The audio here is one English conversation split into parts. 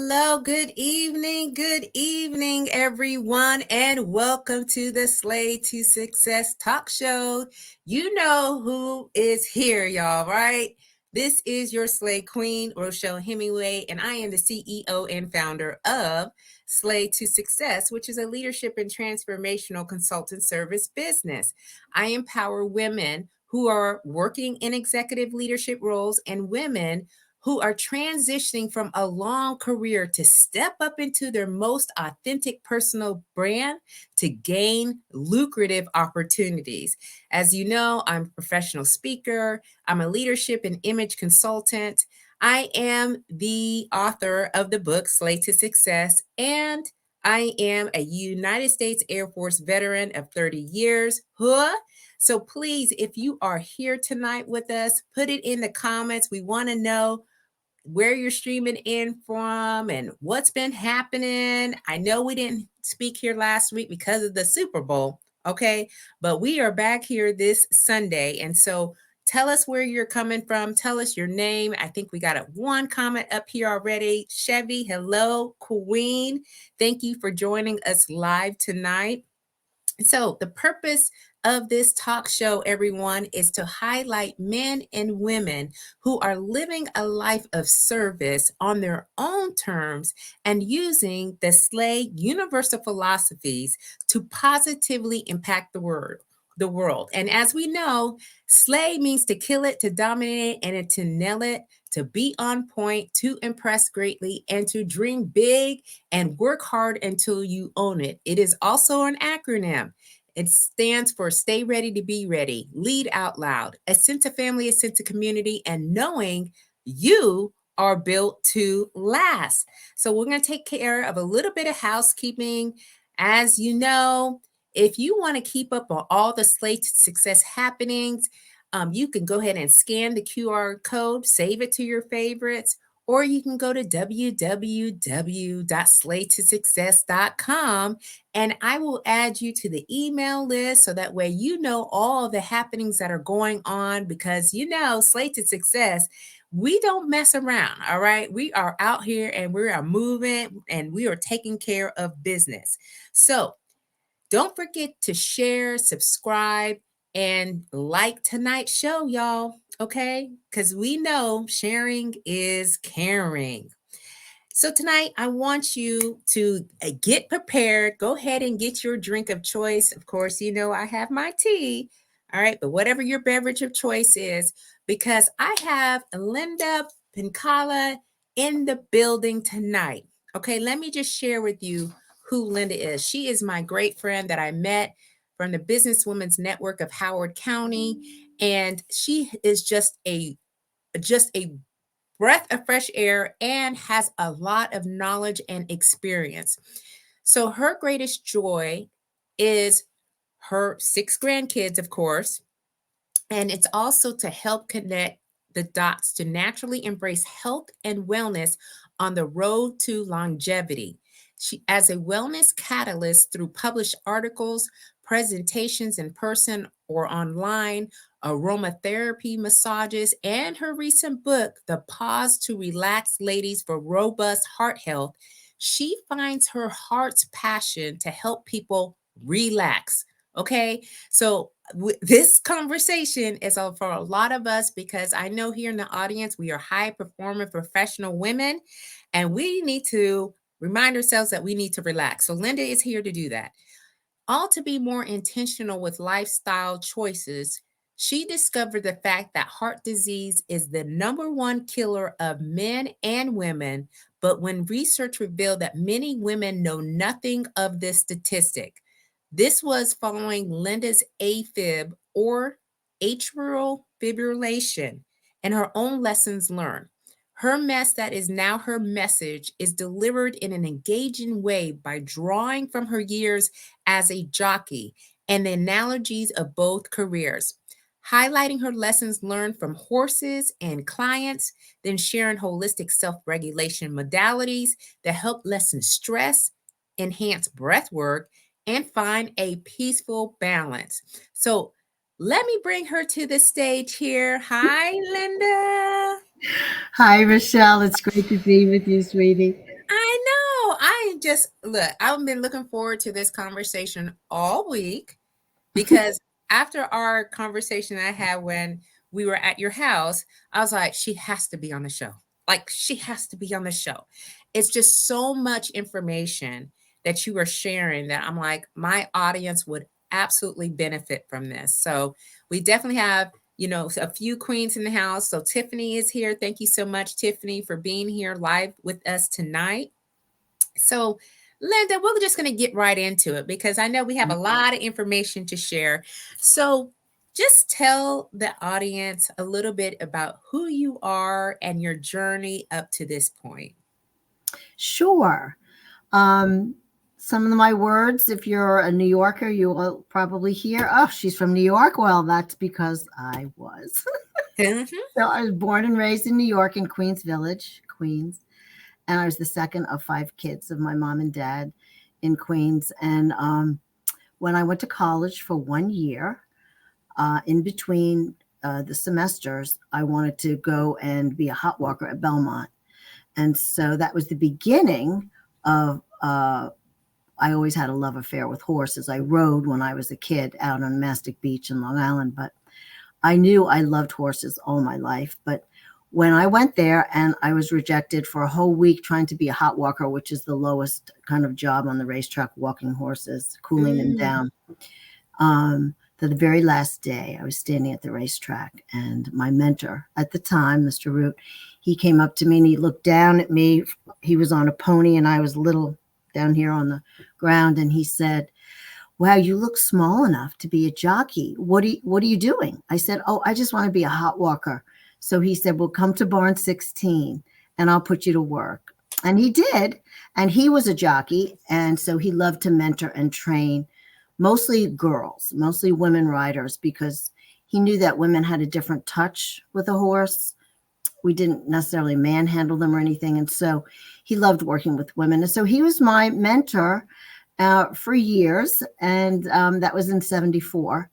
hello. Good evening, everyone, and welcome to the Slay to Success talk show. You know who is here, y'all, right? This is your Slay Queen, Rochelle Hemingway, and I am the CEO and founder of Slay to Success, which is a leadership and transformational consultant service business. I empower women who are working in executive leadership roles and women who are transitioning from a long career to step up into their most authentic personal brand to gain lucrative opportunities. As you know, I'm a professional speaker, I'm a leadership and image consultant. I am the author of the book Slay to Success, and I am a United States Air Force veteran of 30 years. Huh? So please, if you are here tonight with us, put it in the comments. We want to know where you're streaming in from and what's been happening. I know we didn't speak here last week because of the Super Bowl, okay? But we are back here this Sunday. And so tell us where you're coming from. Tell us your name. I think we got one comment up here already. Chevy, hello, Queen. Thank you for joining us live tonight. So, the purpose of this talk show, everyone, is to highlight men and women who are living a life of service on their own terms and using the SLAY universal philosophies to positively impact the world. And as we know, slay means to kill it, to dominate, and to nail it, to be on point, to impress greatly, and to dream big and work hard until you own it. It is also an acronym. It stands for Stay Ready to Be Ready, Lead Out Loud, a sense of family, a sense of community, and knowing you are built to last. So we're going to take care of a little bit of housekeeping. As you know, if you want to keep up on all the Slay to Success happenings, you can go ahead and scan the QR code, save it to your favorites, or you can go to www.slaytosuccess.com and I will add you to the email list so that way you know all the happenings that are going on because you know, Slay to Success, we don't mess around, all right? We are out here and we are moving and we are taking care of business. So don't forget to share, subscribe, and like tonight's show, y'all, okay? Because we know sharing is caring. So tonight, I want you to get prepared. Go ahead and get your drink of choice. Of course, you know I have my tea, all right? But whatever your beverage of choice is, because I have Linda Penkala in the building tonight. Okay, let me just share with you who Linda is. She is my great friend that I met from the Businesswomen's Network of Howard County, and she is just a breath of fresh air and has a lot of knowledge and experience. So her greatest joy is her 6 grandkids, of course, and it's also to help connect the dots to naturally embrace health and wellness on the road to longevity. She, as a wellness catalyst through published articles, presentations in person or online, aromatherapy massages, and her recent book, The Pause to Relax Ladies for Robust Heart Health, she finds her heart's passion to help people relax. Okay, so this conversation is for a lot of us because I know here in the audience we are high performing professional women and we need to remind ourselves that we need to relax. So Linda is here to do that. All to be more intentional with lifestyle choices, she discovered the fact that heart disease is the number one killer of men and women. But when research revealed that many women know nothing of this statistic, this was following Linda's AFib or atrial fibrillation and her own lessons learned. Her mess that is now her message is delivered in an engaging way by drawing from her years as a jockey and the analogies of both careers, highlighting her lessons learned from horses and clients, then sharing holistic self-regulation modalities that help lessen stress, enhance breath work, and find a peaceful balance. So let me bring her to the stage here. Hi, Linda. Hi, Rochelle. It's great to be with you, sweetie. I know. I just look, I've been looking forward to this conversation all week because after our conversation I had when we were at your house, I was like, she has to be on the show. Like, she has to be on the show. It's just so much information that you are sharing that I'm like, my audience would absolutely benefit from this. So, we definitely have, a few queens in the house. So, Tiffany is here. Thank you so much, Tiffany, for being here live with us tonight. So, Linda, we're just going to get right into it because I know we have a lot of information to share. So, just tell the audience a little bit about who you are and your journey up to this point. Sure. Um, some of my words, if you're a New Yorker, you will probably hear, oh, she's from New York. Well, that's because I was. Mhm. So I was born and raised in New York in Queens Village, Queens. And I was the second of five kids of my mom and dad in Queens. And when I went to college for 1 year, in between the semesters, I wanted to go and be a hot walker at Belmont. And so that was the beginning of, I always had a love affair with horses. I rode when I was a kid out on Mastic Beach in Long Island, but I knew I loved horses all my life. But when I went there and I was rejected for a whole week trying to be a hot walker, which is the lowest kind of job on the racetrack, walking horses, cooling them Mm. down. The very last day, I was standing at the racetrack, and my mentor at the time, Mr. Root, he came up to me and he looked down at me. He was on a pony, and I was little down here on the ground, and he said, "Wow, you look small enough to be a jockey. What are you doing?" I said, "Oh, I just want to be a hot walker." So he said, "Well, come to barn 16 and I'll put you to work." And he did. And he was a jockey. And so he loved to mentor and train mostly girls, mostly women riders, because he knew that women had a different touch with a horse. We didn't necessarily manhandle them or anything. And so he loved working with women. And so he was my mentor for years. And that was in 74.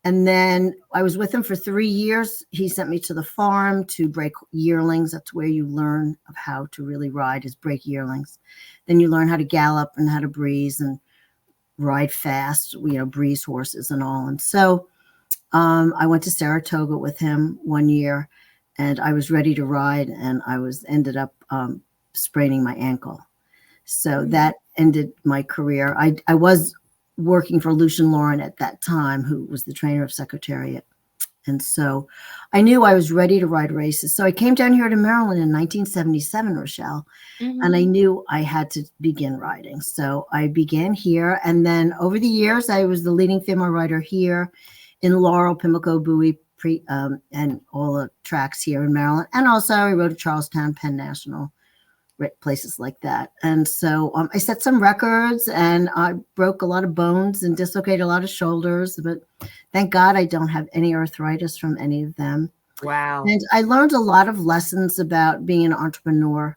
And then I was with him for 3 years. He sent me to the farm to break yearlings. That's where you learn of how to really ride, is break yearlings. Then you learn how to gallop and how to breeze and ride fast, breeze horses and all. And so I went to Saratoga with him 1 year, and I was ready to ride, and I was ended up spraining my ankle. So Mm. that ended my career. I was working for Lucian Lauren at that time, who was the trainer of Secretariat. And so I knew I was ready to ride races. So I came down here to Maryland in 1977, Rochelle, and I Mhm. knew I had to begin riding. So I began here. And then over the years, I was the leading female rider here in Laurel, Pimlico, Bowie, and all the tracks here in Maryland. And also I rode at Charlestown, Penn National, places like that. And so I set some records, and I broke a lot of bones and dislocated a lot of shoulders, but thank God I don't have any arthritis from any of them. Wow. And I learned a lot of lessons about being an entrepreneur,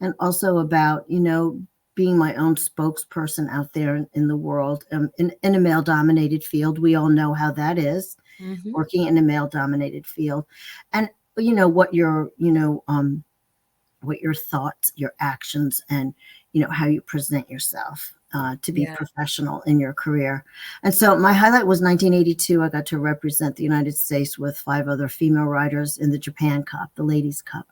and also about, being my own spokesperson out there in the world, in a male dominated field. We all know how that is, Mhm. working in a male dominated field. And, what your thoughts, your actions, and how you present yourself to be Yeah. professional in your career. And so my highlight was 1982. I got to represent the United States with five other female riders in the Japan Cup, the Ladies Cup.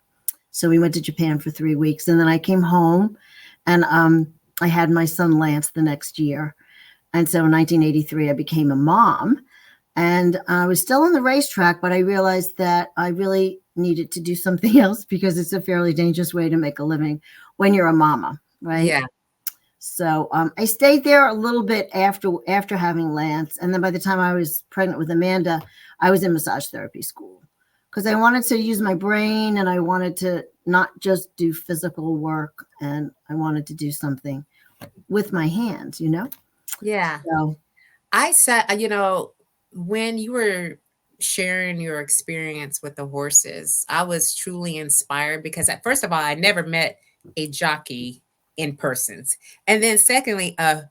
So we went to Japan for 3 weeks, and then I came home, and I had my son Lance the next year. And so in 1983, I became a mom, and I was still on the racetrack, but I realized that I really needed to do something else, because it's a fairly dangerous way to make a living when you're a mama, right? Yeah. So I stayed there a little bit after having Lance, and then by the time I was pregnant with Amanda, I was in massage therapy school, because I wanted to use my brain, and I wanted to not just do physical work, and I wanted to do something with my hands. Yeah. So I said, when you were sharing your experience with the horses, I was truly inspired because, first of all, I never met a jockey in persons. And then, secondly, a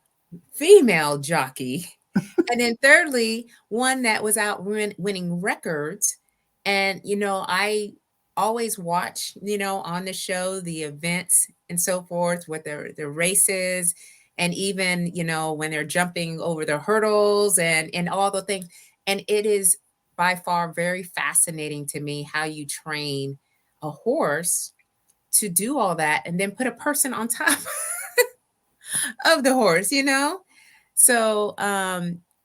female jockey. And then, thirdly, one that was out winning records. And, I always watch, on the show, the events and so forth with the races, and even, when they're jumping over the hurdles and all the things. And it is by far very fascinating to me how you train a horse to do all that and then put a person on top of the horse. So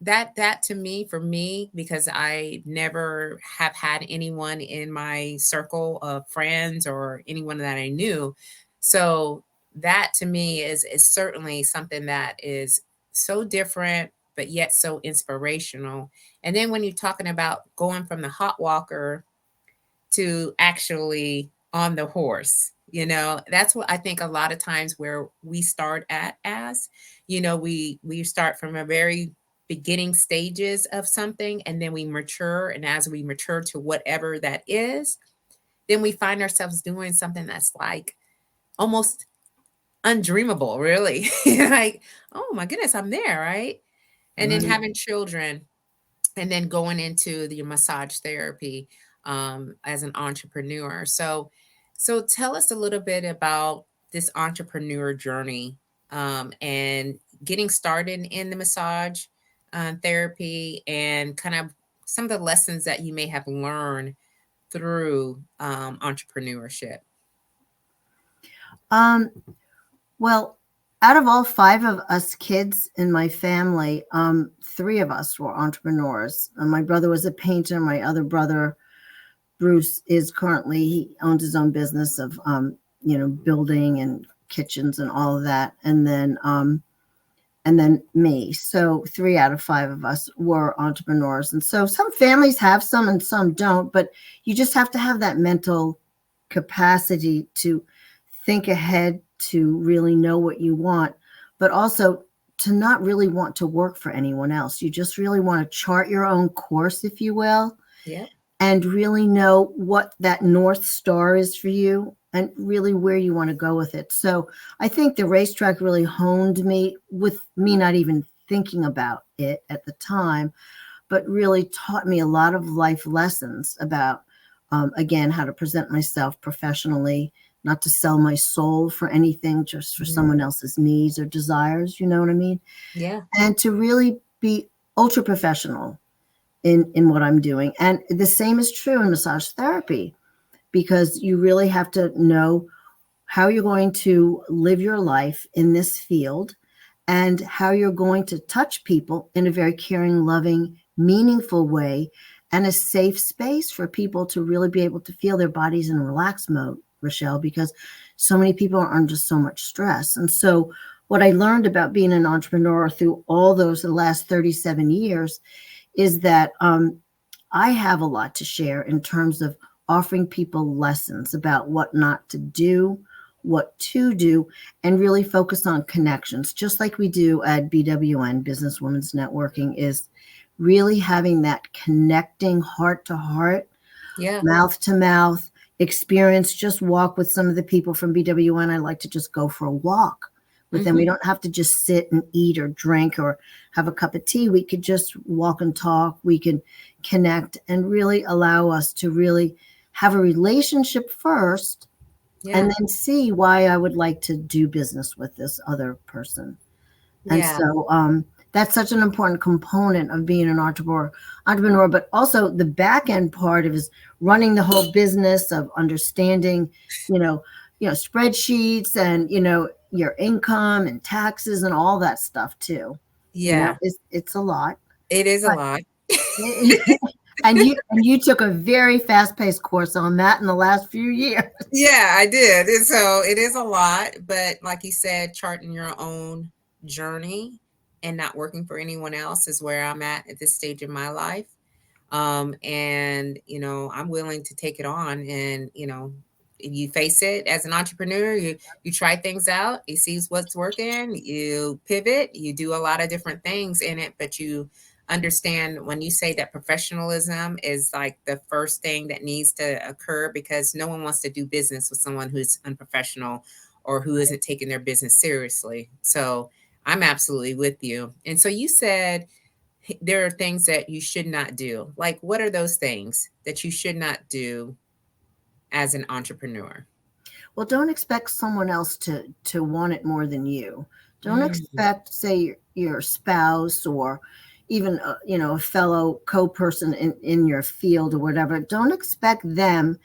that to me, for me, because I never have had anyone in my circle of friends or anyone that I knew. So that to me is certainly something that is so different but yet so inspirational. And then when you're talking about going from the hot walker to actually on the horse, that's what I think a lot of times where we start at, as we start from a very beginning stages of something, and then we mature, and as we mature to whatever that is, then we find ourselves doing something that's like almost undreamable, really. Like, oh my goodness, I'm there, right? And then Right. having children, and then going into the massage therapy, as an entrepreneur. So tell us a little bit about this entrepreneur journey, and getting started in the massage, therapy, and kind of some of the lessons that you may have learned through, entrepreneurship. Um, well, out of all five of us kids in my family, three of us were entrepreneurs. My brother was a painter. My other brother, Bruce, is currently, he owns his own business of, building and kitchens and all of that. And then me. So three out of five of us were entrepreneurs. And so some families have some and some don't, but you just have to have that mental capacity to think ahead, to really know what you want, but also to not really want to work for anyone else. You just really want to chart your own course, if you will, Yep. and really know what that North Star is for you and really where you want to go with it. So I think the racetrack really honed me, with me not even thinking about it at the time, but really taught me a lot of life lessons about, again, how to present myself professionally, not to sell my soul for anything, just for Mhm. someone else's needs or desires. You know what I mean? Yeah. And to really be ultra professional in what I'm doing. And the same is true in massage therapy, because you really have to know how you're going to live your life in this field and how you're going to touch people in a very caring, loving, meaningful way, and a safe space for people to really be able to feel their bodies in relaxed mode, Rochelle, because so many people are under so much stress. And so what I learned about being an entrepreneur through all those the last 37 years is that, I have a lot to share in terms of offering people lessons about what not to do, what to do, and really focus on connections, just like we do at BWN, Business Women's Networking, is really having that connecting heart to heart, Yeah. mouth to mouth experience. Just walk with some of the people from BWN. I like to just go for a walk with them. We Hmm. don't have to just sit and eat or drink or have a cup of tea. We could just walk and talk. We can connect and really allow us to really have a relationship first, Yeah. and then see why I would like to do business with this other person. And Yeah. so, that's such an important component of being an entrepreneur, but also the back end part of is running the whole business of understanding, you know, spreadsheets and, your income and taxes and all that stuff too. Yeah. It's a lot, It is a but lot. and you took a very fast paced course on that in the last few years. Yeah, I did. And so it is a lot, but like you said, charting your own journey and not working for anyone else is where I'm at this stage of my life. And I'm willing to take it on, and you face it as an entrepreneur. You try things out, you see what's working, you pivot, you do a lot of different things in it, but you understand when you say that professionalism is like the first thing that needs to occur, because no one wants to do business with someone who's unprofessional or who isn't taking their business seriously. So I'm absolutely with you. And so you said there are things that you should not do. Like, what are those things that you should not do as an entrepreneur? Well, don't expect someone else to want it more than you. Don't Mm, expect, say, your spouse or even a fellow co-person in your field or whatever. Don't expect them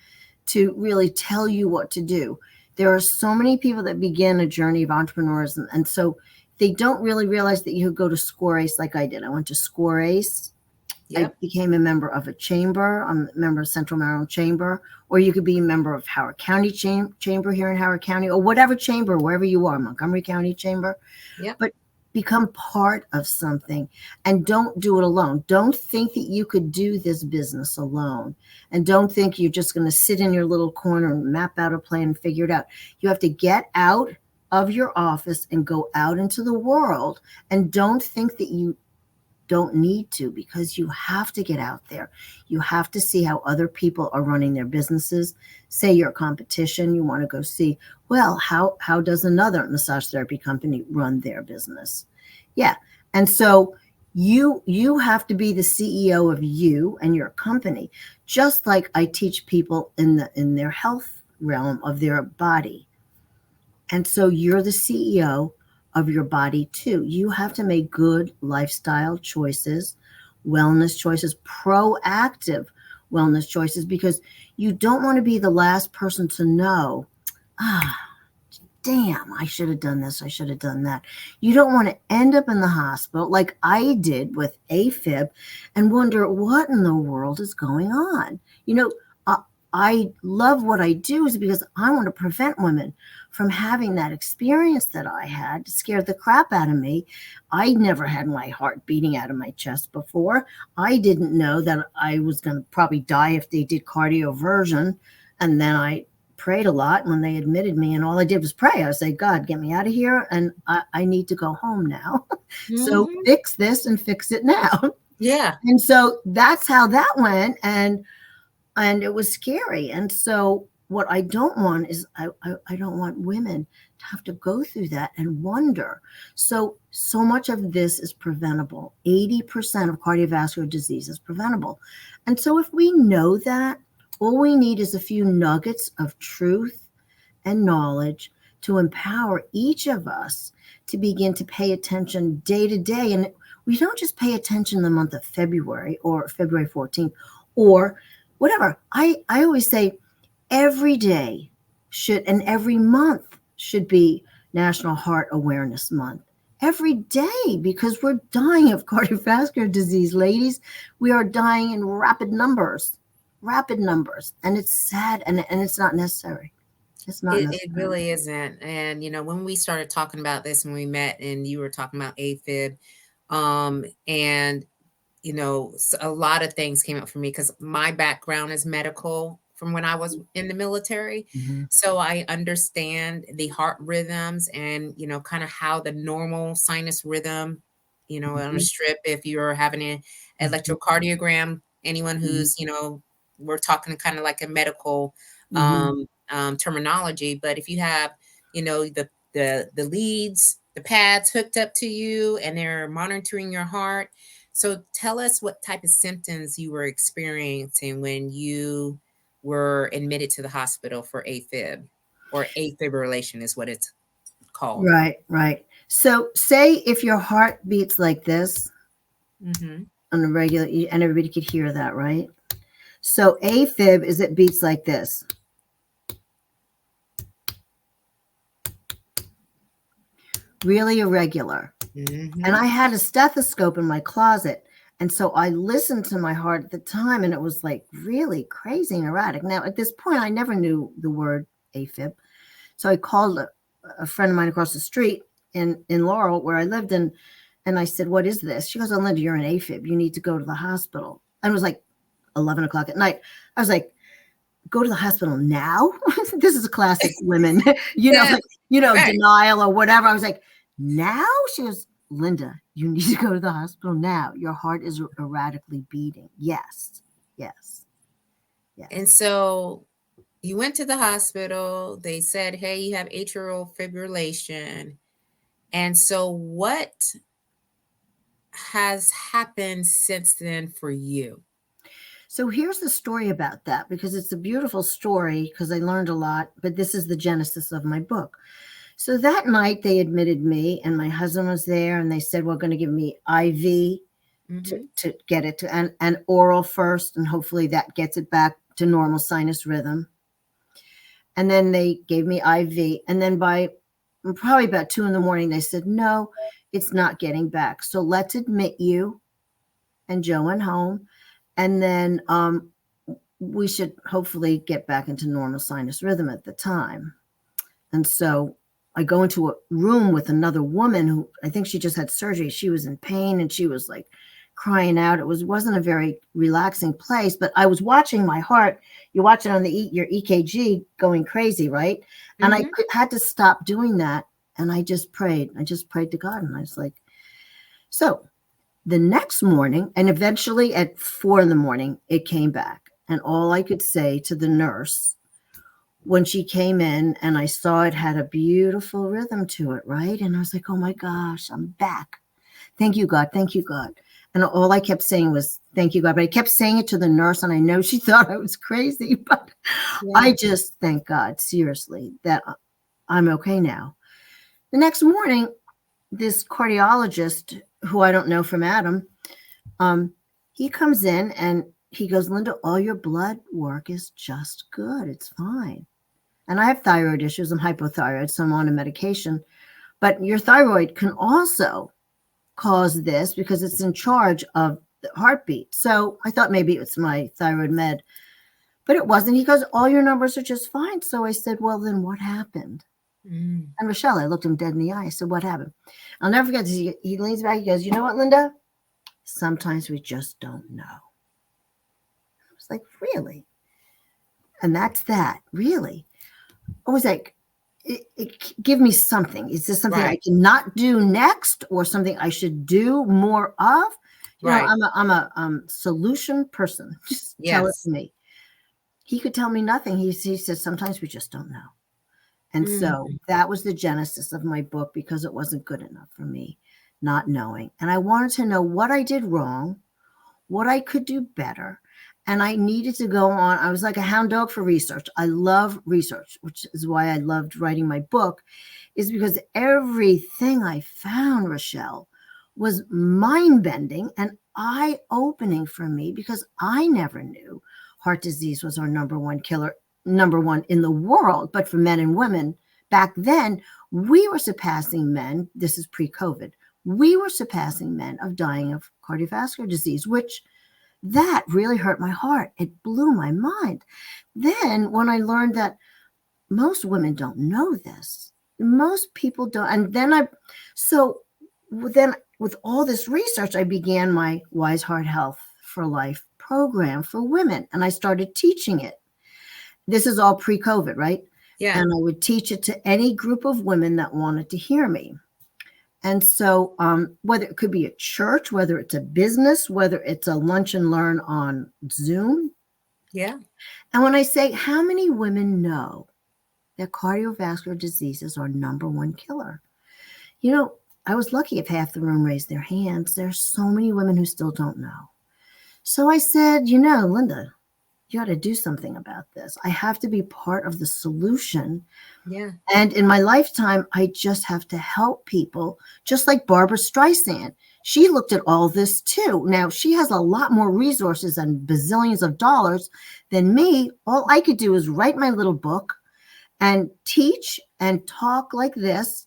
to really tell you what to do. There are so many people that begin a journey of entrepreneurs, and so they don't really realize that you could go to Score Ace like I did. I went to Score Ace. I yep, became a member of a chamber. I'm a member of Central Maryland Chamber, or you could be a member of Howard County Chamber here in Howard County, or whatever chamber, wherever you are, Montgomery County Chamber. yep. But become part of something and don't do it alone. Don't think that you could do this business alone. And don't think you're just going to sit in your little corner and map out a plan and figure it out. You have to get out of your office and go out into the world. And don't think that you don't need to, because you have to get out there. You have to see how other people are running their businesses. Say you're a competition, you want to go see, well, how does another massage therapy company run their business? Yeah. And so you have to be the CEO of you and your company, just like I teach people in their health realm of their body. And so you're the CEO of your body too. You have to make good lifestyle choices, wellness choices, proactive wellness choices, because you don't want to be the last person to know, ah, damn, I should have done this, I should have done that. You don't want to end up in the hospital like I did with AFib and wonder what in the world is going on. You know, uh, I love what I do is because I want to prevent women from having that experience that I had. It scared the crap out of me. I never had my heart beating out of my chest before. I didn't know that I was going to probably die if they did cardioversion. And then I prayed a lot when they admitted me, and all I did was pray. I said, God, get me out of here, and I need to go home now. So Hmm. fix this and fix it now. Yeah. And so that's how that went, and it was scary. And so what I don't want is I don't want women to have to go through that and wonder. So much of this is preventable. 80% of cardiovascular disease is preventable. And so if we know that, all we need is a few nuggets of truth and knowledge to empower each of us to begin to pay attention day to day. And we don't just pay attention in the month of February or February 14th or whatever. I always say every day should, and every month should be National Heart Awareness Month. Every day, because we're dying of cardiovascular disease, ladies. We are dying in rapid numbers. And it's sad, and it's not necessary. It's not It necessary. really isn't. And when we started talking about this when we met and you were talking about AFib, and a lot of things came up for me because my background is medical from when I was in the military. Mhm, So I understand the heart rhythms and, kind of how the normal sinus rhythm, on a mhm, strip, if you're having an mhm, electrocardiogram, anyone mhm, who's, we're talking kind of like a medical mhm. terminology. But if you have, the leads, the pads hooked up to you and they're monitoring your heart, so tell us what type of symptoms you were experiencing when you were admitted to the hospital for AFib, or afibrillation is what it's called. Right, right. So, say if your heart beats like this Hmm. on a regular, and everybody could hear that, right? So, AFib is it beats like this, really irregular. And Hmm. I had a stethoscope in my closet. And so I listened to my heart at the time, and it was like really crazy and erratic. Now, at this point, I never knew the word AFib. So I called a friend of mine across the street in Laurel, where I lived, and I said, "What is this?" She goes, "Oh, Linda, you're an AFib. You need to go to the hospital." And it was like 11 o'clock at night. I was like, "Go to the hospital now?" This is a classic women, Yeah, like, right. denial or whatever. I was like, "Now?" She goes, "Linda, you need to go to the hospital now. Your heart is erratically beating." Yes, yes, And yes. so you went to the hospital. They said, hey, you have atrial fibrillation. And so what has happened since then for you? So here's the story about that, because it's a beautiful story, because I learned a lot, but this is the genesis of my book. So that night they admitted me, and my husband was there, and they said, we're going to give me IV Mm-hmm. to get it to, and oral first, and hopefully that gets it back to normal sinus rhythm. And then they gave me IV. And then by probably about 2 in the morning, they said, no, it's not getting back. So let's admit you and Joanne home. And then we should hopefully get back into normal sinus rhythm at the time. And so I go into a room with another woman who, I think she just had surgery. She was in pain and she was like crying out. Wasn't a very relaxing place, but I was watching my heart. You watch it on your EKG going crazy, right? And I Mm-hmm. had to stop doing that. And I just prayed. I just prayed to God. And I was like, so the next morning, and eventually at 4 in the morning, it came back. And all I could say to the nurse when she came in, and I saw it had a beautiful rhythm to it, right? And I was like, oh my gosh, I'm back. Thank you, God. Thank you, God. And all I kept saying was, thank you, God. But I kept saying it to the nurse, and I know she thought I was crazy, but Yeah. I just thank God, seriously, that I'm okay now. The next morning, this cardiologist, who I don't know from Adam, um, he comes in and he goes, Linda, all your blood work is just good. It's fine. And I have thyroid issues. I'm hypothyroid, so I'm on a medication. But your thyroid can also cause this because it's in charge of the heartbeat. So I thought maybe it's my thyroid med, but it wasn't. He goes, all your numbers are just fine. So I said, well, then what happened? Mm. And Rochelle, I looked him dead in the eye. I said, what happened? I'll never forget this. He leans back. He goes, you know what, Linda? Sometimes we just don't know. I was like, really? And that's that, really? I was like, give me something. Is this something I Right. cannot do next, or something I should do more of? You know, Right. I'm a solution person. Just tell it Yes. to me. He could tell me nothing. He says sometimes we just don't know. And so Mm. that was the genesis of my book, because it wasn't good enough for me not knowing. And I wanted to know what I did wrong, what I could do better. And I needed to go on. I was like a hound dog for research. I love research, which is why I loved writing my book, is because everything I found, Rochelle, was mind bending and eye opening for me, because I never knew heart disease was our number one killer, number one in the world. But for men and women back then, we were surpassing men. This is pre COVID. We were surpassing men of dying of cardiovascular disease, which that really hurt my heart. It blew my mind. Then when I learned that most women don't know this, most people don't. And then so then with all this research, I began my Wise Heart Health for Life program for women, and I started teaching it. This is all pre COVID, right? Yeah. And I would teach it to any group of women that wanted to hear me. And so, whether it could be a church, whether it's a business, whether it's a lunch and learn on Zoom. Yeah. And when I say, how many women know that cardiovascular disease is our number one killer? You know, I was lucky if half the room raised their hands. There's so many women who still don't know. So I said, Linda, you got to do something about this. I have to be part of the solution. Yeah. And in my lifetime, I just have to help people, just like Barbara Streisand. She looked at all this too. Now, she has a lot more resources and bazillions of dollars than me. All I could do is write my little book and teach and talk like this.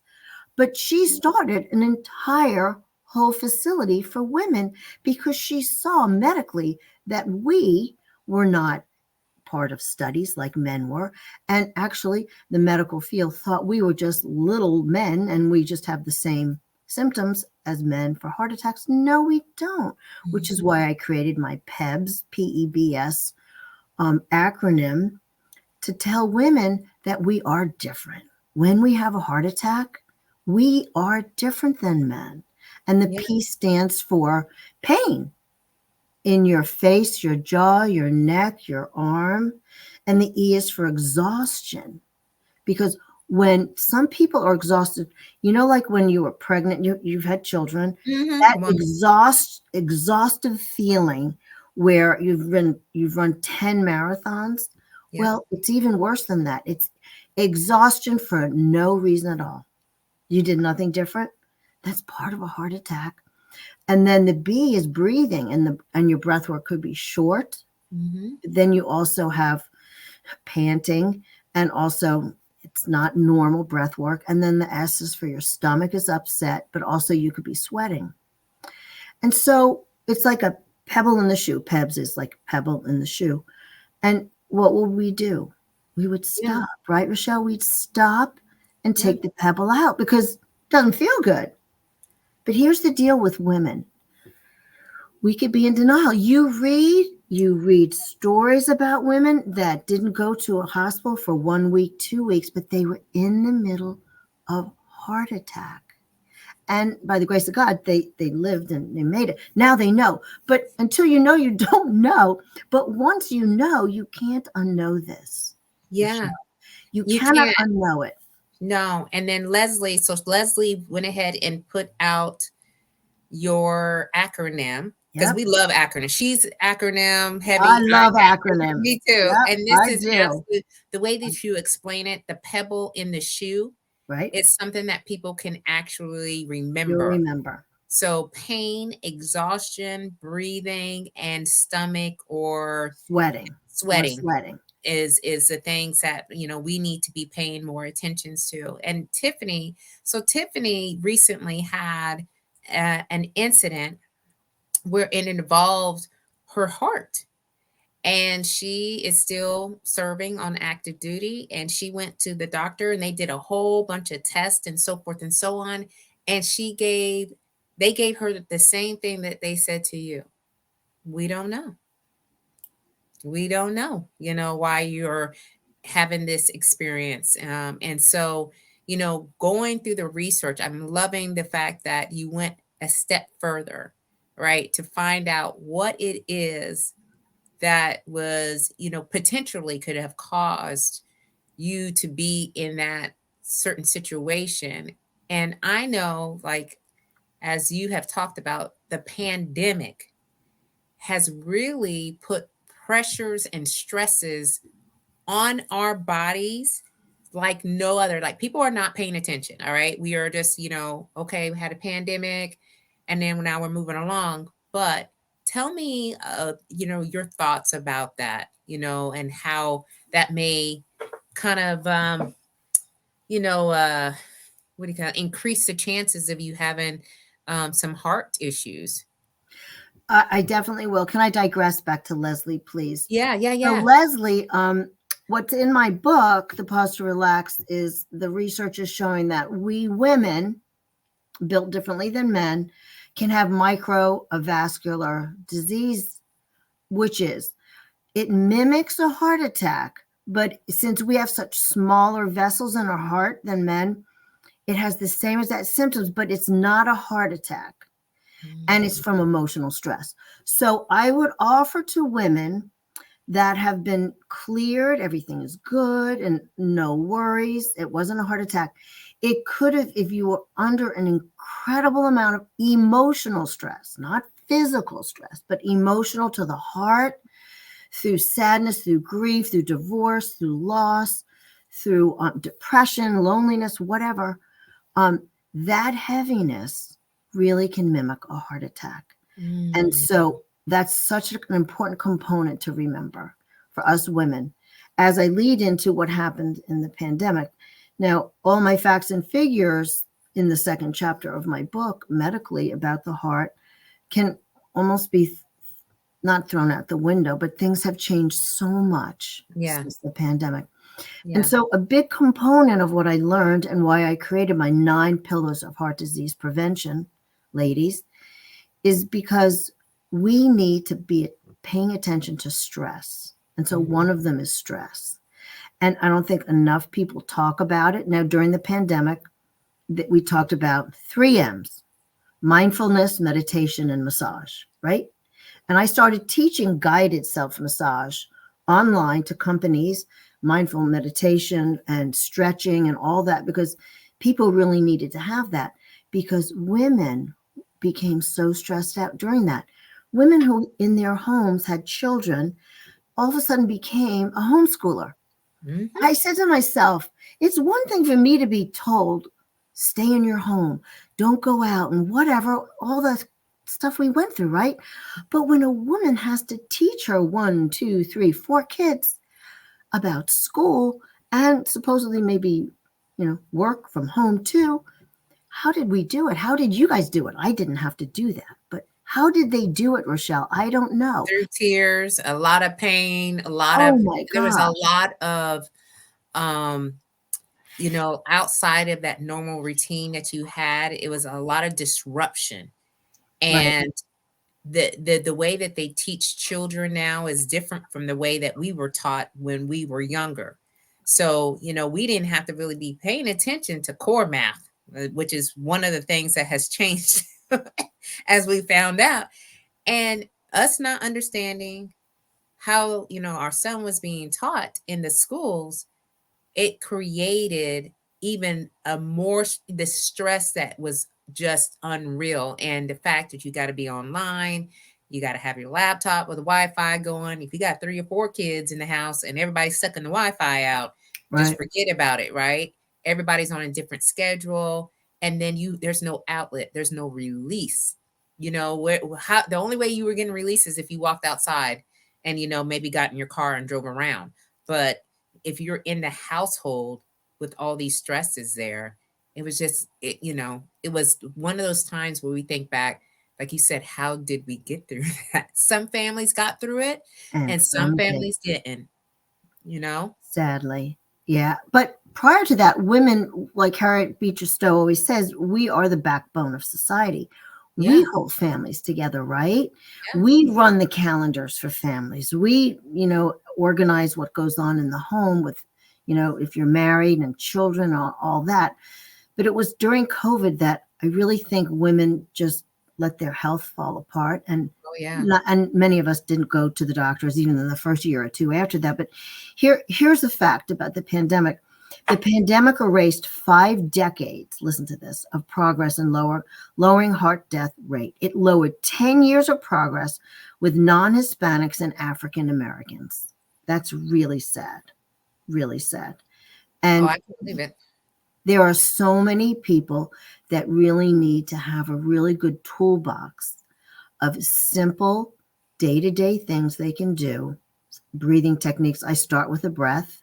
But she started an entire whole facility for women because she saw medically that we were not part of studies like men were. And actually, the medical field thought we were just little men and we just have the same symptoms as men for heart attacks. No, we don't, which is Mhm. why I created my PEBS, PEBS acronym, to tell women that we are different. When we have a heart attack, we are different than men. And the Yeah. P stands for pain in your face, your jaw, your neck, your arm. And the E is for exhaustion. Because when some people are exhausted, like when you were pregnant, you've had children, Mhm. that Wonderful. exhaustive feeling where you've run 10 marathons. Yep. Well, it's even worse than that. It's exhaustion for no reason at all. You did nothing different. That's part of a heart attack. And then the B is breathing, and your breath work could be short. Mm-hmm. Then you also have panting, and also it's not normal breath work. And then the S is for your stomach is upset, but also you could be sweating. And so it's like a pebble in the shoe. Pebs is like pebble in the shoe. And what would we do? We would Yeah. stop, right, Rochelle? We'd stop and Yeah. take the pebble out because it doesn't feel good. But here's the deal with women. We could be in denial. You read stories about women that didn't go to a hospital for 1 week, 2 weeks, but they were in the middle of heart attack. And by the grace of God, they lived and they made it. Now they know. But until you know, you don't know. But once you know, you can't unknow this, Yeah. Rochelle. You You cannot can't. unknow it. No. And then Leslie, so Leslie went ahead and put out your acronym because Yep. we love acronyms. She's acronym I heavy. love acronyms. Me too. Yep, And this I is do. absolute the way that you explain it, the pebble in the shoe, Right? is something that people can actually You'll remember. remember. So pain, exhaustion, breathing, and stomach or Sweating or sweating sweating. is the things that we need to be paying more attention to. And Tiffany recently had an incident where it involved her heart, and she is still serving on active duty, and she went to the doctor and they did a whole bunch of tests and so forth and so on, and they gave her the same thing that they said to you. We don't know. We don't know, why you're having this experience. And so, going through the research, I'm loving the fact that you went a step further, right, to find out what it is that was, potentially could have caused you to be in that certain situation. And I know, like, as you have talked about, the pandemic has really put pressures and stresses on our bodies like no other. Like, people are not paying attention. All right. We are just, okay, we had a pandemic and then now we're moving along. But tell me, your thoughts about that, and how that may kind of, what do you call it, increase the chances of you having some heart issues. I definitely will. Can I digress back to Leslie, please? Yeah, yeah, So yeah. Leslie, what's in my book, The Pause to Relax, is the research is showing that we women, built differently than men, can have microvascular disease, which is it mimics a heart attack, but since we have such smaller vessels in our heart than men, it has the same exact symptoms, but it's not a heart attack. And it's from emotional stress. So I would offer to women that have been cleared, everything is good and no worries, it wasn't a heart attack. It could have, if you were under an incredible amount of emotional stress, not physical stress, but emotional to the heart, through sadness, through grief, through divorce, through loss, through depression, loneliness, whatever, that heaviness really can mimic a heart attack. And so that's such an important component to remember for us women. As I lead into what happened in the pandemic, now all my facts and figures in the second chapter of my book, medically about the heart, can almost be not thrown out the window, but things have changed so much since the pandemic. Yeah. And so a big component of what I learned and why I created my 9 pillars of heart disease prevention, ladies, is because we need to be paying attention to stress. And so one of them is stress. And I don't think enough people talk about it. Now, during the pandemic, that we talked about 3 M's: mindfulness, meditation, and massage, right? And I started teaching guided self-massage online to companies, mindful meditation and stretching and all that, because people really needed to have that, because women became so stressed out during that. women who in their homes had children all of a sudden became a homeschooler. Mhm. I said to myself, it's one thing for me to be told, stay in your home, don't go out, and whatever, all the stuff we went through, right? But when a woman has to teach her one, two, three, four kids about school and supposedly maybe, work from home too, how did we do it? How did you guys do it? I didn't have to do that, but how did they do it, Rochelle? I don't know. Through tears, a lot of pain, a lot of Oh my there was a gosh. lot of, um, outside of that normal routine that you had, it was a lot of disruption. Right, And the way that they teach children now is different from the way that we were taught when we were younger. So, we didn't have to really be paying attention to core math, which is one of the things that has changed as we found out. And us not understanding how, our son was being taught in the schools, it created even a more the stress that was just unreal. And the fact that you got to be online, you got to have your laptop with the Wi-Fi going. If you got 3 or 4 kids in the house and everybody's sucking the Wi-Fi out, just right. forget about it, right? Everybody's on a different schedule, and then there's no outlet, there's no release. How the only way you were getting release is if you walked outside and maybe got in your car and drove around. But if you're in the household with all these stresses there, it was just it was one of those times where we think back, like you said, how did we get through that? Some families got through it And and some some did. families didn't, you know? Sadly. Yeah. But prior to that, women, like Harriet Beecher Stowe always says, we are the backbone of society. We Yeah, hold families together, right? yeah. We run the calendars for families. We, organize what goes on in the home with, if you're married and children, all that. But it was during COVID that I really think women just let their health fall apart. And Oh yeah. not, and many of us didn't go to the doctors even in the first year or two after that. But here's a fact about the pandemic. The pandemic erased 5 decades, listen to this, of progress in lowering heart death rate. It lowered 10 years of progress with non-Hispanics and African Americans. That's really sad, really sad. Oh, And I can believe it. there are so many people that really need to have a really good toolbox of simple day-to-day things they can do, breathing techniques. I start with a breath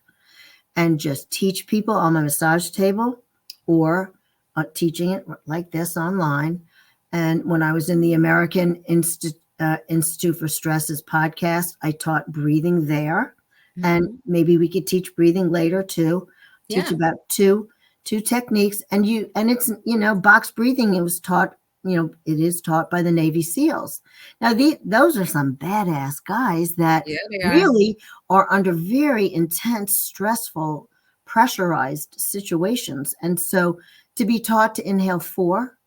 and just teach people on my massage table or teaching it like this online. And when I was in the American Institute for Stress's podcast, I taught breathing there. And Mhm. maybe we could teach breathing later too. Teach Yeah. about two techniques. And it's box breathing. It was taught. It is taught by the Navy SEALs. Now those are some badass guys that Yeah, they are. really are under very intense, stressful, pressurized situations. And so to be taught to inhale 4,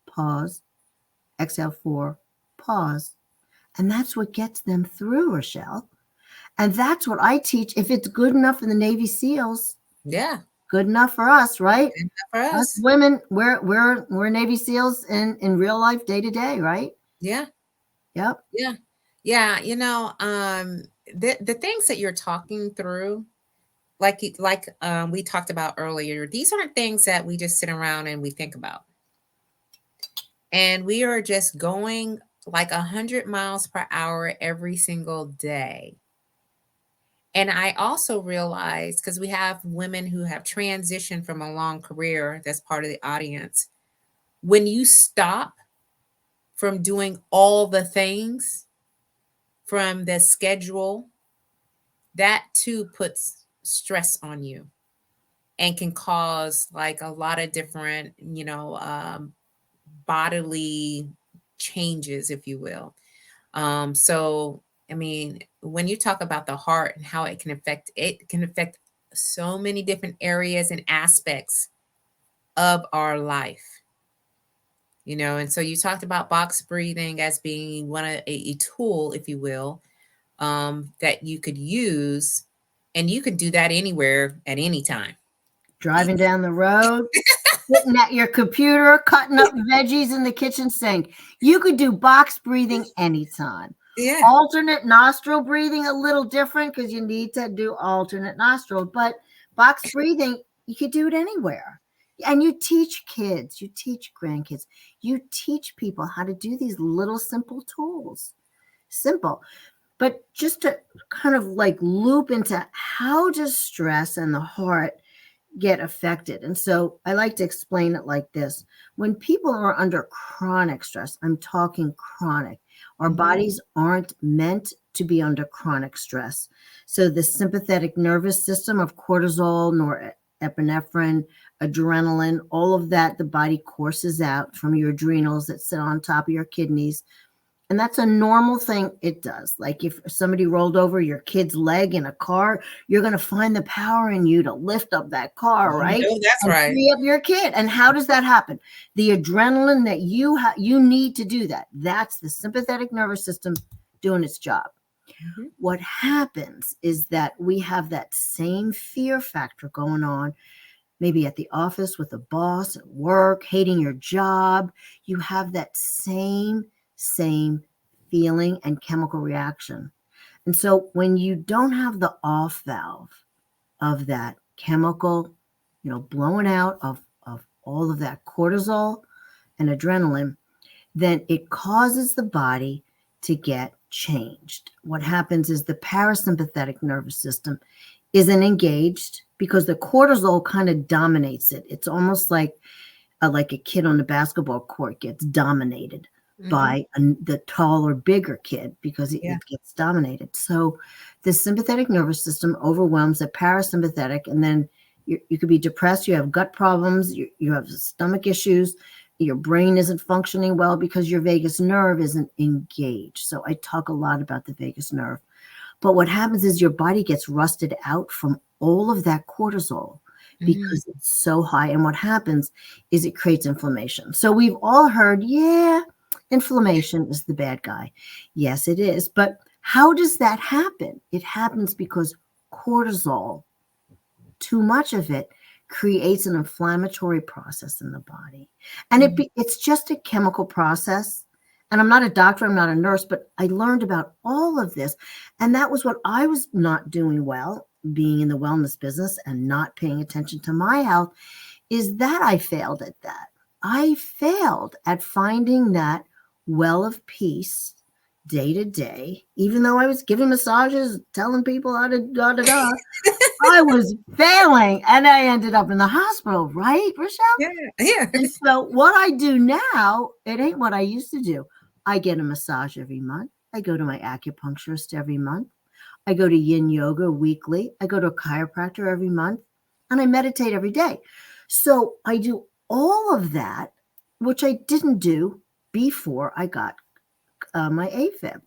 pause, exhale 4, pause. And that's what gets them through, Rochelle. And that's what I teach. If it's good enough for the Navy SEALs, Yeah. good enough for us, right? And for Us us. women, we're Navy SEALs in real life, day to day, right? Yeah. Yep. Yeah. Yeah. The things that you're talking through, we talked about earlier, these aren't things that we just sit around and we think about. And we are just going like 100 miles per hour every single day. And I also realize, because we have women who have transitioned from a long career, that's part of the audience. When you stop from doing all the things from the schedule, that too puts stress on you and can cause like a lot of different, bodily changes, if you will. So, I mean, when you talk about the heart and how it can affect so many different areas and aspects of our life. And so you talked about box breathing as being a tool, if you will, that you could use, and you could do that anywhere at any time. Driving down the road. sitting at your computer, cutting up veggies in the kitchen sink. You could do box breathing anytime. Yeah. Alternate nostril breathing, a little different because you need to do alternate nostril, but box breathing, you could do it anywhere. And you teach kids, you teach grandkids, you teach people how to do these little simple tools. Simple. But just to kind of like loop into how does stress and the heart get affected. And so I like to explain it like this. When people are under chronic stress, I'm talking chronic, our Mhm. bodies aren't meant to be under chronic stress. So the sympathetic nervous system of cortisol, norepinephrine, adrenaline, all of that, the body courses out from your adrenals that sit on top of your kidneys, and that's a normal thing it does. Like if somebody rolled over your kid's leg in a car, you're going to find the power in you to lift up that car, You right? know that's And right. free up your kid. And how does that happen? The adrenaline that you need to do that. That's the sympathetic nervous system doing its job. Mhm. What happens is that we have that same fear factor going on, maybe at the office with a boss, at work, hating your job. You have that same feeling and chemical reaction. And so when you don't have the off valve of that chemical, blowing out of all of that cortisol and adrenaline, then it causes the body to get changed. What happens is the parasympathetic nervous system isn't engaged because the cortisol kind of dominates it. It's almost like a kid on the basketball court gets dominated Mhm. by the taller, bigger kid because Yeah. it gets dominated. So the sympathetic nervous system overwhelms the parasympathetic, and then you could be depressed, you have gut problems, you have stomach issues, your brain isn't functioning well because your vagus nerve isn't engaged. So I talk a lot about the vagus nerve. But what happens is your body gets rusted out from all of that cortisol Mm. because it's so high. And what happens is it creates inflammation. So we've all heard, yeah, inflammation is the bad guy. Yes, it is. But how does that happen? It happens because cortisol, too much of it, creates an inflammatory process in the body. And Mhm. it's just a chemical process. And I'm not a doctor, I'm not a nurse, but I learned about all of this. And that was what I was not doing well, being in the wellness business and not paying attention to my health, is that I failed at that. I failed at finding that well of peace day to day, even though I was giving massages, telling people how to da da da. I was failing and I ended up in the hospital, right, Rochelle? Yeah. Yeah. And so what I do now, it ain't what I used to do. I get a massage every month. I go to my acupuncturist every month. I go to yin yoga weekly. I go to a chiropractor every month and I meditate every day. So I do all of that, which I didn't do before I got my AFib.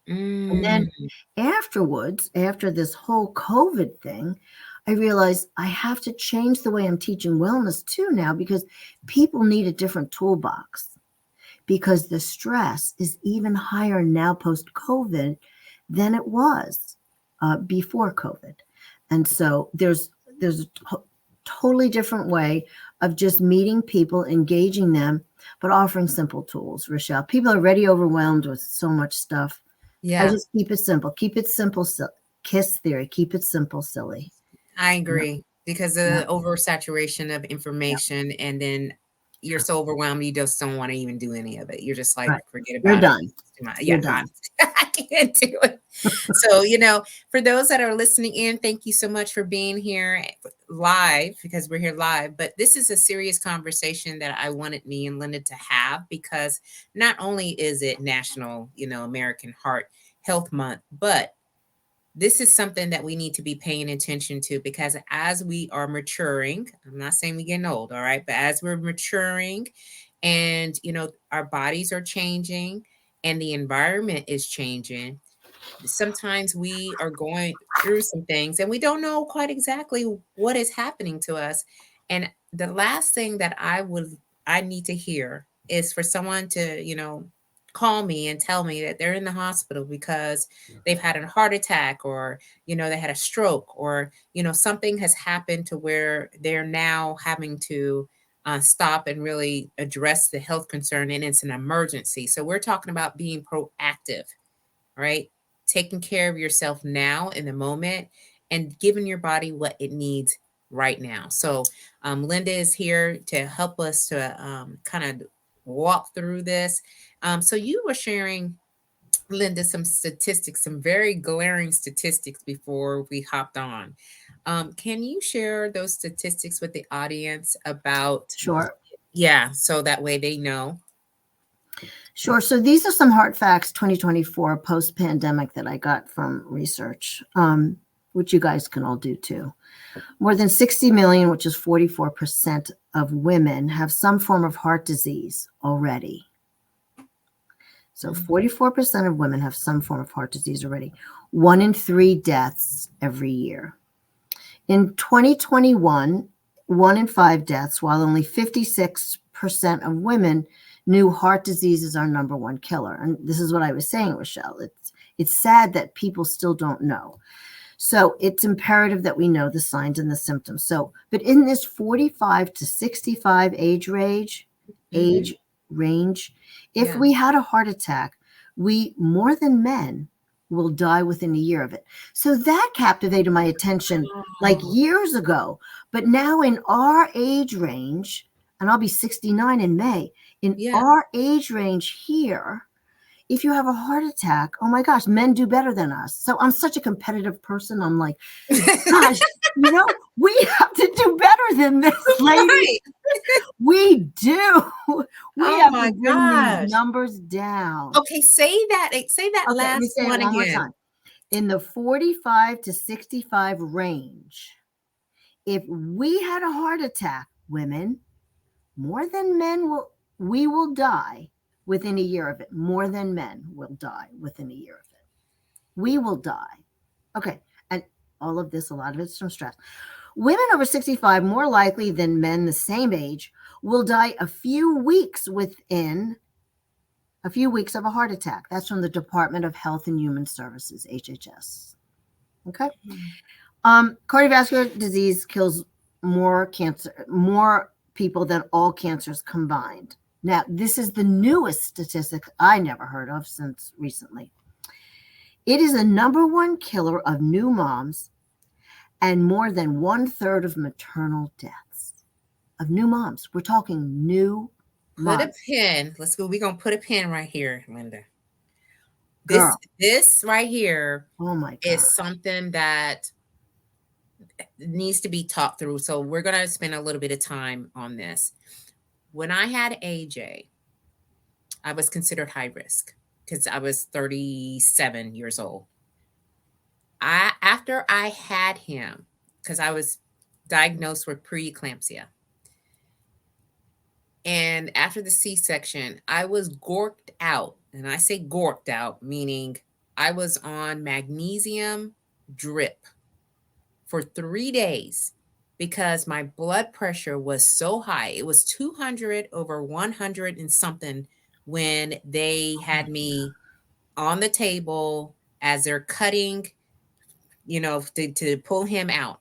And then Mm. afterwards, after this whole COVID thing, I realized I have to change the way I'm teaching wellness too now because people need a different toolbox because the stress is even higher now post COVID than it was before COVID. And so there's a totally different way of just meeting people, engaging them, but offering simple tools, Rochelle. People are already overwhelmed with so much stuff. I Yeah. just keep it simple. Keep it simple. KISS theory. Keep it simple, silly. I Yep. agree because of Yep. the oversaturation of Yep. information, and then you're so overwhelmed, you just don't want to even do any of it. You're just like, Right. forget You're about it. done. It's too much. You're Yeah, done. I can't do it. So, for those that are listening in, thank you so much for being here live because we're here live. But this is a serious conversation that I wanted me and Linda to have because not only is it National, American Heart Health Month, but this is something that we need to be paying attention to because as we are maturing, I'm not saying we're getting old, all right, but as we're maturing and, our bodies are changing and the environment is changing, sometimes we are going through some things and we don't know quite exactly what is happening to us. And the last thing that I need to hear is for someone to, call me and tell me that they're in the hospital because they've had a heart attack or, they had a stroke or, something has happened to where they're now having to stop and really address the health concern, and it's an emergency. So we're talking about being proactive, right? Taking care of yourself now in the moment and giving your body what it needs right now. So Linda is here to help us to kind of walk through this. So you were sharing, Linda, some statistics, some very glaring statistics before we hopped on. Can you share those statistics with the audience about, Sure. yeah, so that way they know? Sure. So these are some hard facts 2024 post pandemic that I got from research, which you guys can all do too. More than 60 million, which is 44% of women, have some form of heart disease already. So 44% of women have some form of heart disease already. 1 in 3 deaths every year. In 2021, 1 in 5 deaths, while only 56% of women knew heart disease is our number one killer. And this is what I was saying, Rochelle. It's sad that people still don't know. So it's imperative that we know the signs and the symptoms. So, but in this 45 to 65 age range, if Yeah. we had a heart attack, we more than men will die within a year of it. So that captivated my attention like Oh, years ago. But now in our age range, and I'll be 69 in May, in yeah. our age range here, if you have a heart attack, oh my gosh, men do better than us. So I'm such a competitive person. I'm like, gosh, we have to do better than this, lady. Right. We do. We Oh have to my bring these gosh. numbers down. Okay, say that Okay, let me last say it one one more again. time. In the 45 to 65 range, if we had a heart attack, women, more than men we will die within a year of it. More than men will die within a year of it. We will die. Okay. And all of this, a lot of it's from stress. Women over 65, more likely than men the same age, will die within a few weeks of a heart attack. That's from the Department of Health and Human Services, HHS. Okay. Cardiovascular disease kills more people than all cancers combined. Now, this is the newest statistic I never heard of since recently. It is the number one killer of new moms and more than 1/3 of maternal deaths of new moms. We're talking new Put a moms. pin. Let's go. We're gonna put a pin right here, Linda. This Girl, this right here oh my God. is something that needs to be talked through. So we're gonna spend a little bit of time on this. When I had AJ, I was considered high risk because I was 37 years old. After I had him, because I was diagnosed with preeclampsia. And after the C-section, I was gorked out. And I say gorked out, meaning I was on magnesium drip for 3 days because my blood pressure was so high. It was 200 over 100 and something when they had me on the table as they're cutting, to pull him out.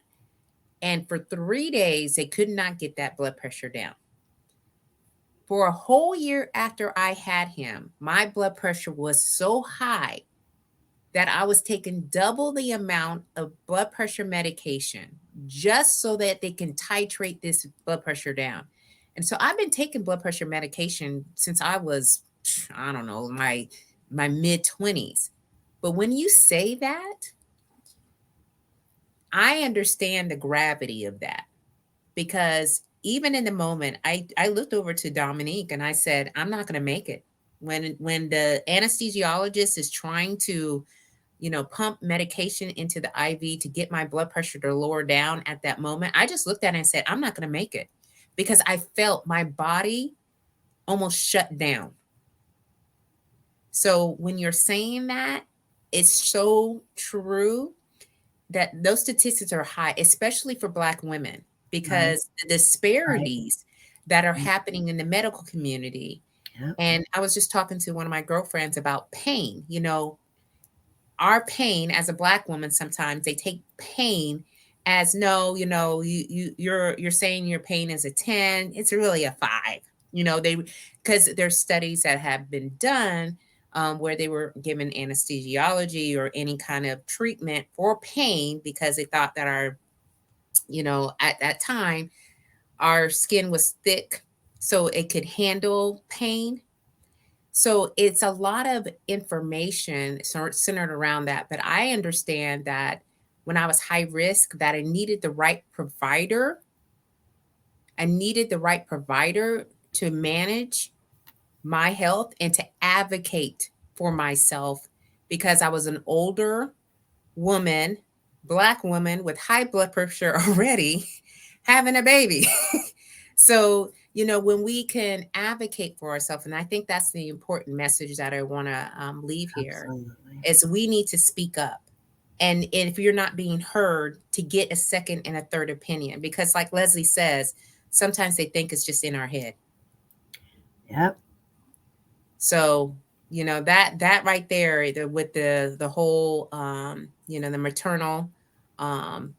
And for 3 days, they could not get that blood pressure down. For a whole year after I had him, my blood pressure was so high that I was taking double the amount of blood pressure medication just so that they can titrate this blood pressure down. And so I've been taking blood pressure medication since I was, I don't know, my mid 20s. But when you say that, I understand the gravity of that because even in the moment, I looked over to Dominique and I said, I'm not going to make it. When the anesthesiologist is trying to, pump medication into the IV to get my blood pressure to lower down at that moment, I just looked at it and said, I'm not going to make it because I felt my body almost shut down. So when you're saying that, it's so true that those statistics are high, especially for Black women, Right, because the right. disparities that are happening in the medical community. Yep. And I was just talking to one of my girlfriends about pain. Our pain as a Black woman, sometimes they take pain as no, you're saying your pain is a 10, it's really a 5. They because there's studies that have been done where they were given anesthesiology or any kind of treatment for pain because they thought that at that time our skin was thick so it could handle pain. So it's a lot of information centered around that. But I understand that when I was high risk, that I needed the right provider. I needed the right provider to manage my health and to advocate for myself because I was an older woman, Black woman with high blood pressure already having a baby. So, when we can advocate for ourselves, and I think that's the important message that I want to leave here, Absolutely. is we need to speak up. And if you're not being heard, to get a second and a third opinion, because like Leslie says, sometimes they think it's just in our head. Yep. So, that right there, with the whole, the maternal, um,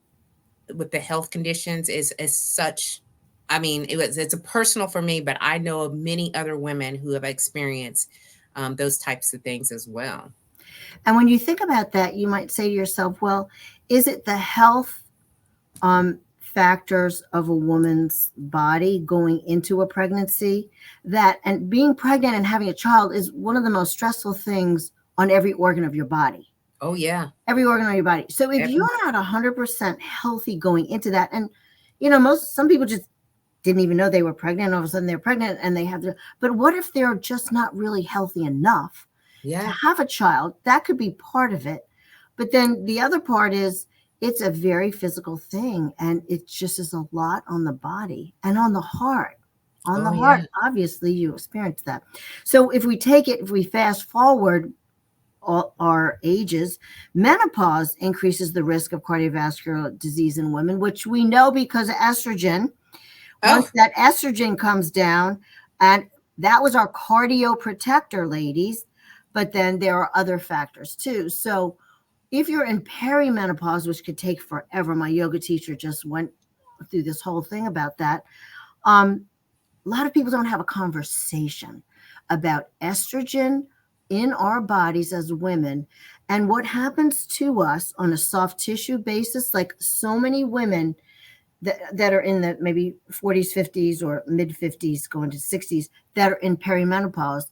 with the health conditions is such. I mean, it's a personal for me, but I know of many other women who have experienced those types of things as well. And when you think about that, you might say to yourself, well, is it the health factors of a woman's body going into a pregnancy and being pregnant and having a child is one of the most stressful things on every organ of your body? Oh yeah. Every organ on your body. So if Every, you're not 100% healthy going into that, and some people just didn't even know they were pregnant, and all of a sudden they're pregnant and they have but what if they're just not really healthy enough to yeah. have a child? That could be part of it. But then the other part is it's a very physical thing, and it just is a lot on the body and on the heart. On Oh the yeah. heart, obviously, you experience that. So if we fast forward all our ages, menopause increases the risk of cardiovascular disease in women, which we know because of estrogen. Oh Once that estrogen comes down, and that was our cardio protector, ladies, but then there are other factors too. So if you're in perimenopause, which could take forever, my yoga teacher just went through this whole thing about that. A lot of people don't have a conversation about estrogen in our bodies as women and what happens to us on a soft tissue basis. Like so many women that are in the maybe 40s, 50s, or mid 50s, going to 60s, that are in perimenopause,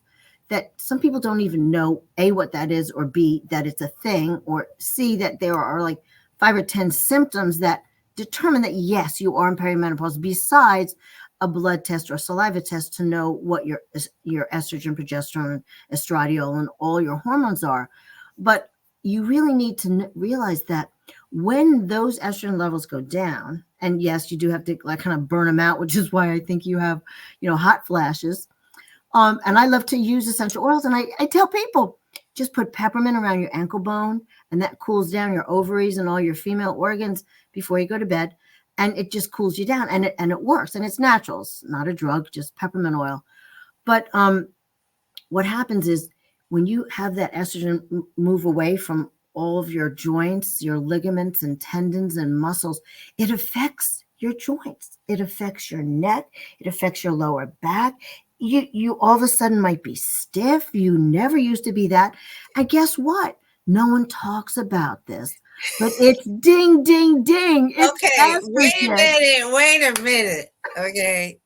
that some people don't even know A, what that is, or B, that it's a thing, or C, that there are like 5 or 10 symptoms that determine that, yes, you are in perimenopause, besides a blood test or a saliva test to know what your estrogen, progesterone, estradiol, and all your hormones are. But you really need to realize that when those estrogen levels go down, and yes, you do have to like kind of burn them out, which is why I think you have, hot flashes. And I love to use essential oils, and I tell people just put peppermint around your ankle bone, and that cools down your ovaries and all your female organs before you go to bed, and it just cools you down, and it works, and it's natural. It's not a drug, just peppermint oil. But what happens is when you have that estrogen move away from all of your joints, your ligaments and tendons and muscles, it affects your joints. It affects your neck. It affects your lower back. You all of a sudden might be stiff. You never used to be that. And guess what? No one talks about this, but it's ding, ding, ding. It's okay. estrogen. Wait a minute. Okay.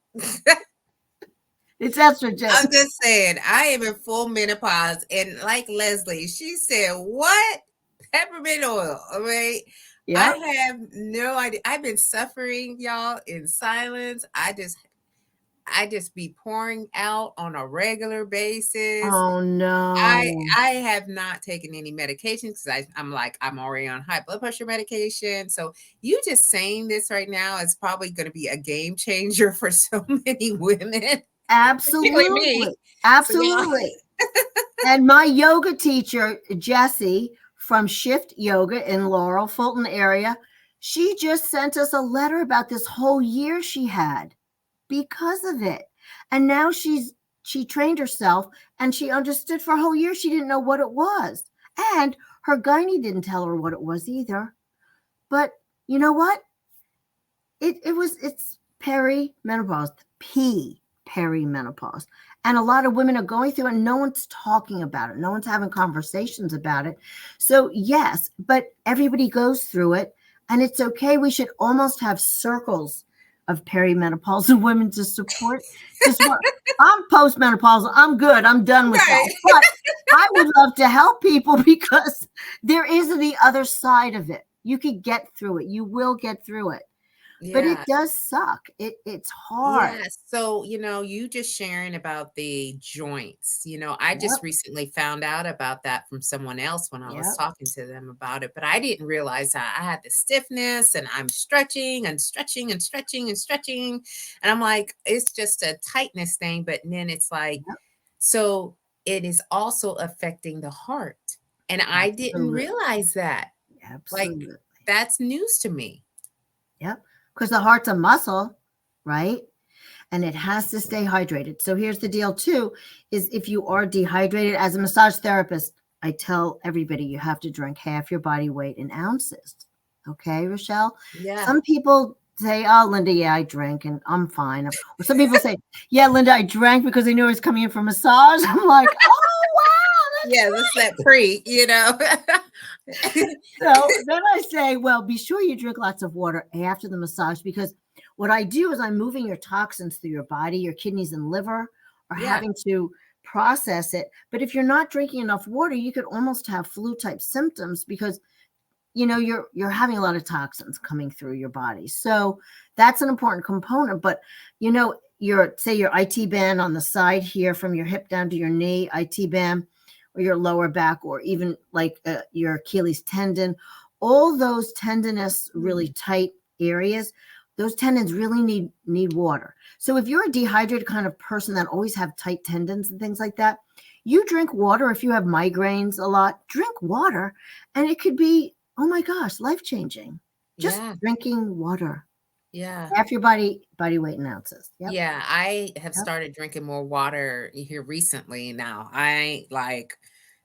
It's estrogen. I'm just saying, I am in full menopause, and like Leslie, she said, "What peppermint oil?" Okay, I Yep. have no idea. I've been suffering, y'all, in silence. I just be pouring out on a regular basis. Oh I no. I have not taken any medication because I'm like I'm already on high blood pressure medication. So you just saying this right now is probably going to be a game changer for so many women, particularly me. Absolutely. So y'all, Absolutely. And my yoga teacher, Jessie from Shift Yoga in Laurel, Fulton area, she just sent us a letter about this whole year she had because of it. And now she trained herself, and she understood for a whole year she didn't know what it was. And her gynae didn't tell her what it was either. But You know what? It's perimenopause, P perimenopause. And a lot of women are going through it and no one's talking about it. No one's having conversations about it. So yes, but everybody goes through it and it's okay. We should almost have circles of perimenopausal women to support. I'm postmenopausal. I'm good. I'm done with Right. that. But I would love to help people because there is the other side of it. You could get through it. You will get through it. But Yeah. it does suck. It's hard. Yeah. So, you just sharing about the joints. I just Yep. recently found out about that from someone else when I was Yep. talking to them about it, but I didn't realize I had the stiffness and I'm stretching and stretching and stretching and stretching. And I'm like, it's just a tightness thing. But then it's like, Yep. so it is also affecting the heart. And I didn't Absolutely. realize that. Like, Absolutely. that's news to me. Yep. Because the heart's a muscle, right? And it has to stay hydrated. So here's the deal too, is if you are dehydrated as a massage therapist, I tell everybody you have to drink half your body weight in ounces. Okay, Rochelle? Yeah. Some people say, oh, Linda, yeah, I drink and I'm fine. Or some people say, yeah, Linda, I drank because I knew I was coming in for massage. I'm like, oh, wow, that's Yeah, that's that pre. so then I say, well, be sure you drink lots of water after the massage because what I do is I'm moving your toxins through your body, your kidneys and liver are Yeah. having to process it. But if you're not drinking enough water, you could almost have flu type symptoms because you're having a lot of toxins coming through your body. So that's an important component. But your say your IT band on the side here from your hip down to your knee, IT band, or your lower back, or even like your Achilles tendon, all those tendinous, really Mm. tight areas, those tendons really need water. So if you're a dehydrated kind of person that always have tight tendons and things like that, you drink water. If you have migraines a lot, drink water, and it could be, oh my gosh, life changing. Just Yeah. drinking water. Yeah. Half your body weight in ounces. Yep. Yeah, I have Yep. started drinking more water here recently now. I ain't like,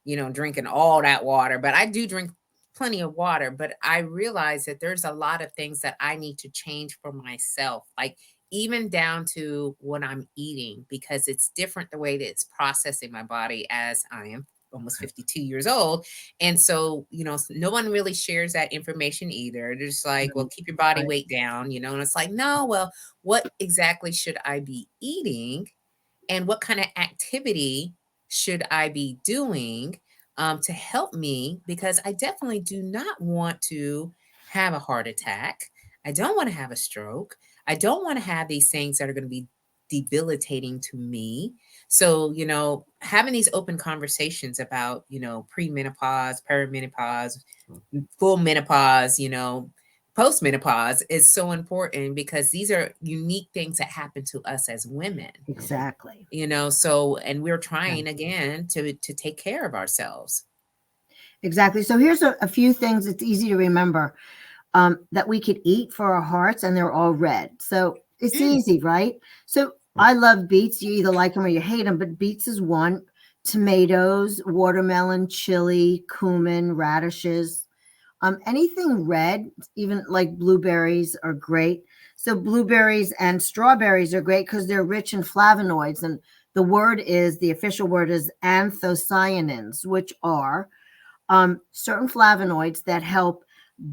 drinking all that water, but I do drink plenty of water. But I realize that there's a lot of things that I need to change for myself, like even down to what I'm eating, because it's different the way that it's processing my body as I am almost 52 years old. And so, no one really shares that information either. They're just like, well, Right. keep your body Right. weight down, and it's like, no, well, what exactly should I be eating and what kind of activity should I be doing to help me? Because I definitely do not want to have a heart attack. I don't want to have a stroke. I don't want to have these things that are going to be debilitating to me. So, having these open conversations about, premenopause, perimenopause, full menopause, postmenopause is so important because these are unique things that happen to us as women, Exactly. so and we're trying Exactly. again to take care of ourselves. Exactly. So here's a few things it's easy to remember that we could eat for our hearts, and they're all red. So it's Mm, easy, right? So I love beets. You either like them or you hate them, but beets is one. Tomatoes, watermelon, chili, cumin, radishes, anything red, even like blueberries are great. So blueberries and strawberries are great because they're rich in flavonoids, and the official word is anthocyanins, which are certain flavonoids that help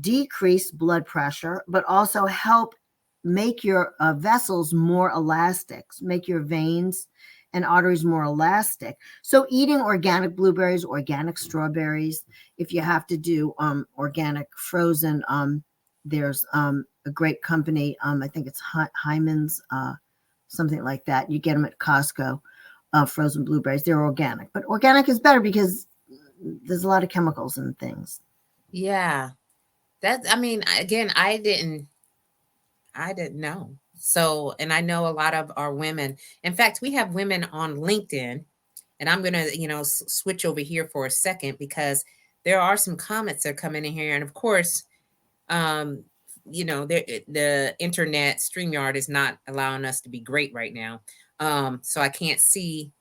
decrease blood pressure, but also help make your vessels more elastic, make your veins and arteries more elastic. So eating organic blueberries, organic strawberries, if you have to do organic frozen, there's a great company, I think it's Hyman's, something like that. You get them at Costco, frozen blueberries. They're organic, but organic is better because there's a lot of chemicals and things. yeah, I mean, again, I didn't know. So, and I know a lot of our women. In fact, we have women on LinkedIn, and I'm gonna, switch over here for a second because there are some comments that are coming in here, and of course, um, the internet StreamYard is not allowing us to be great right now, so I can't see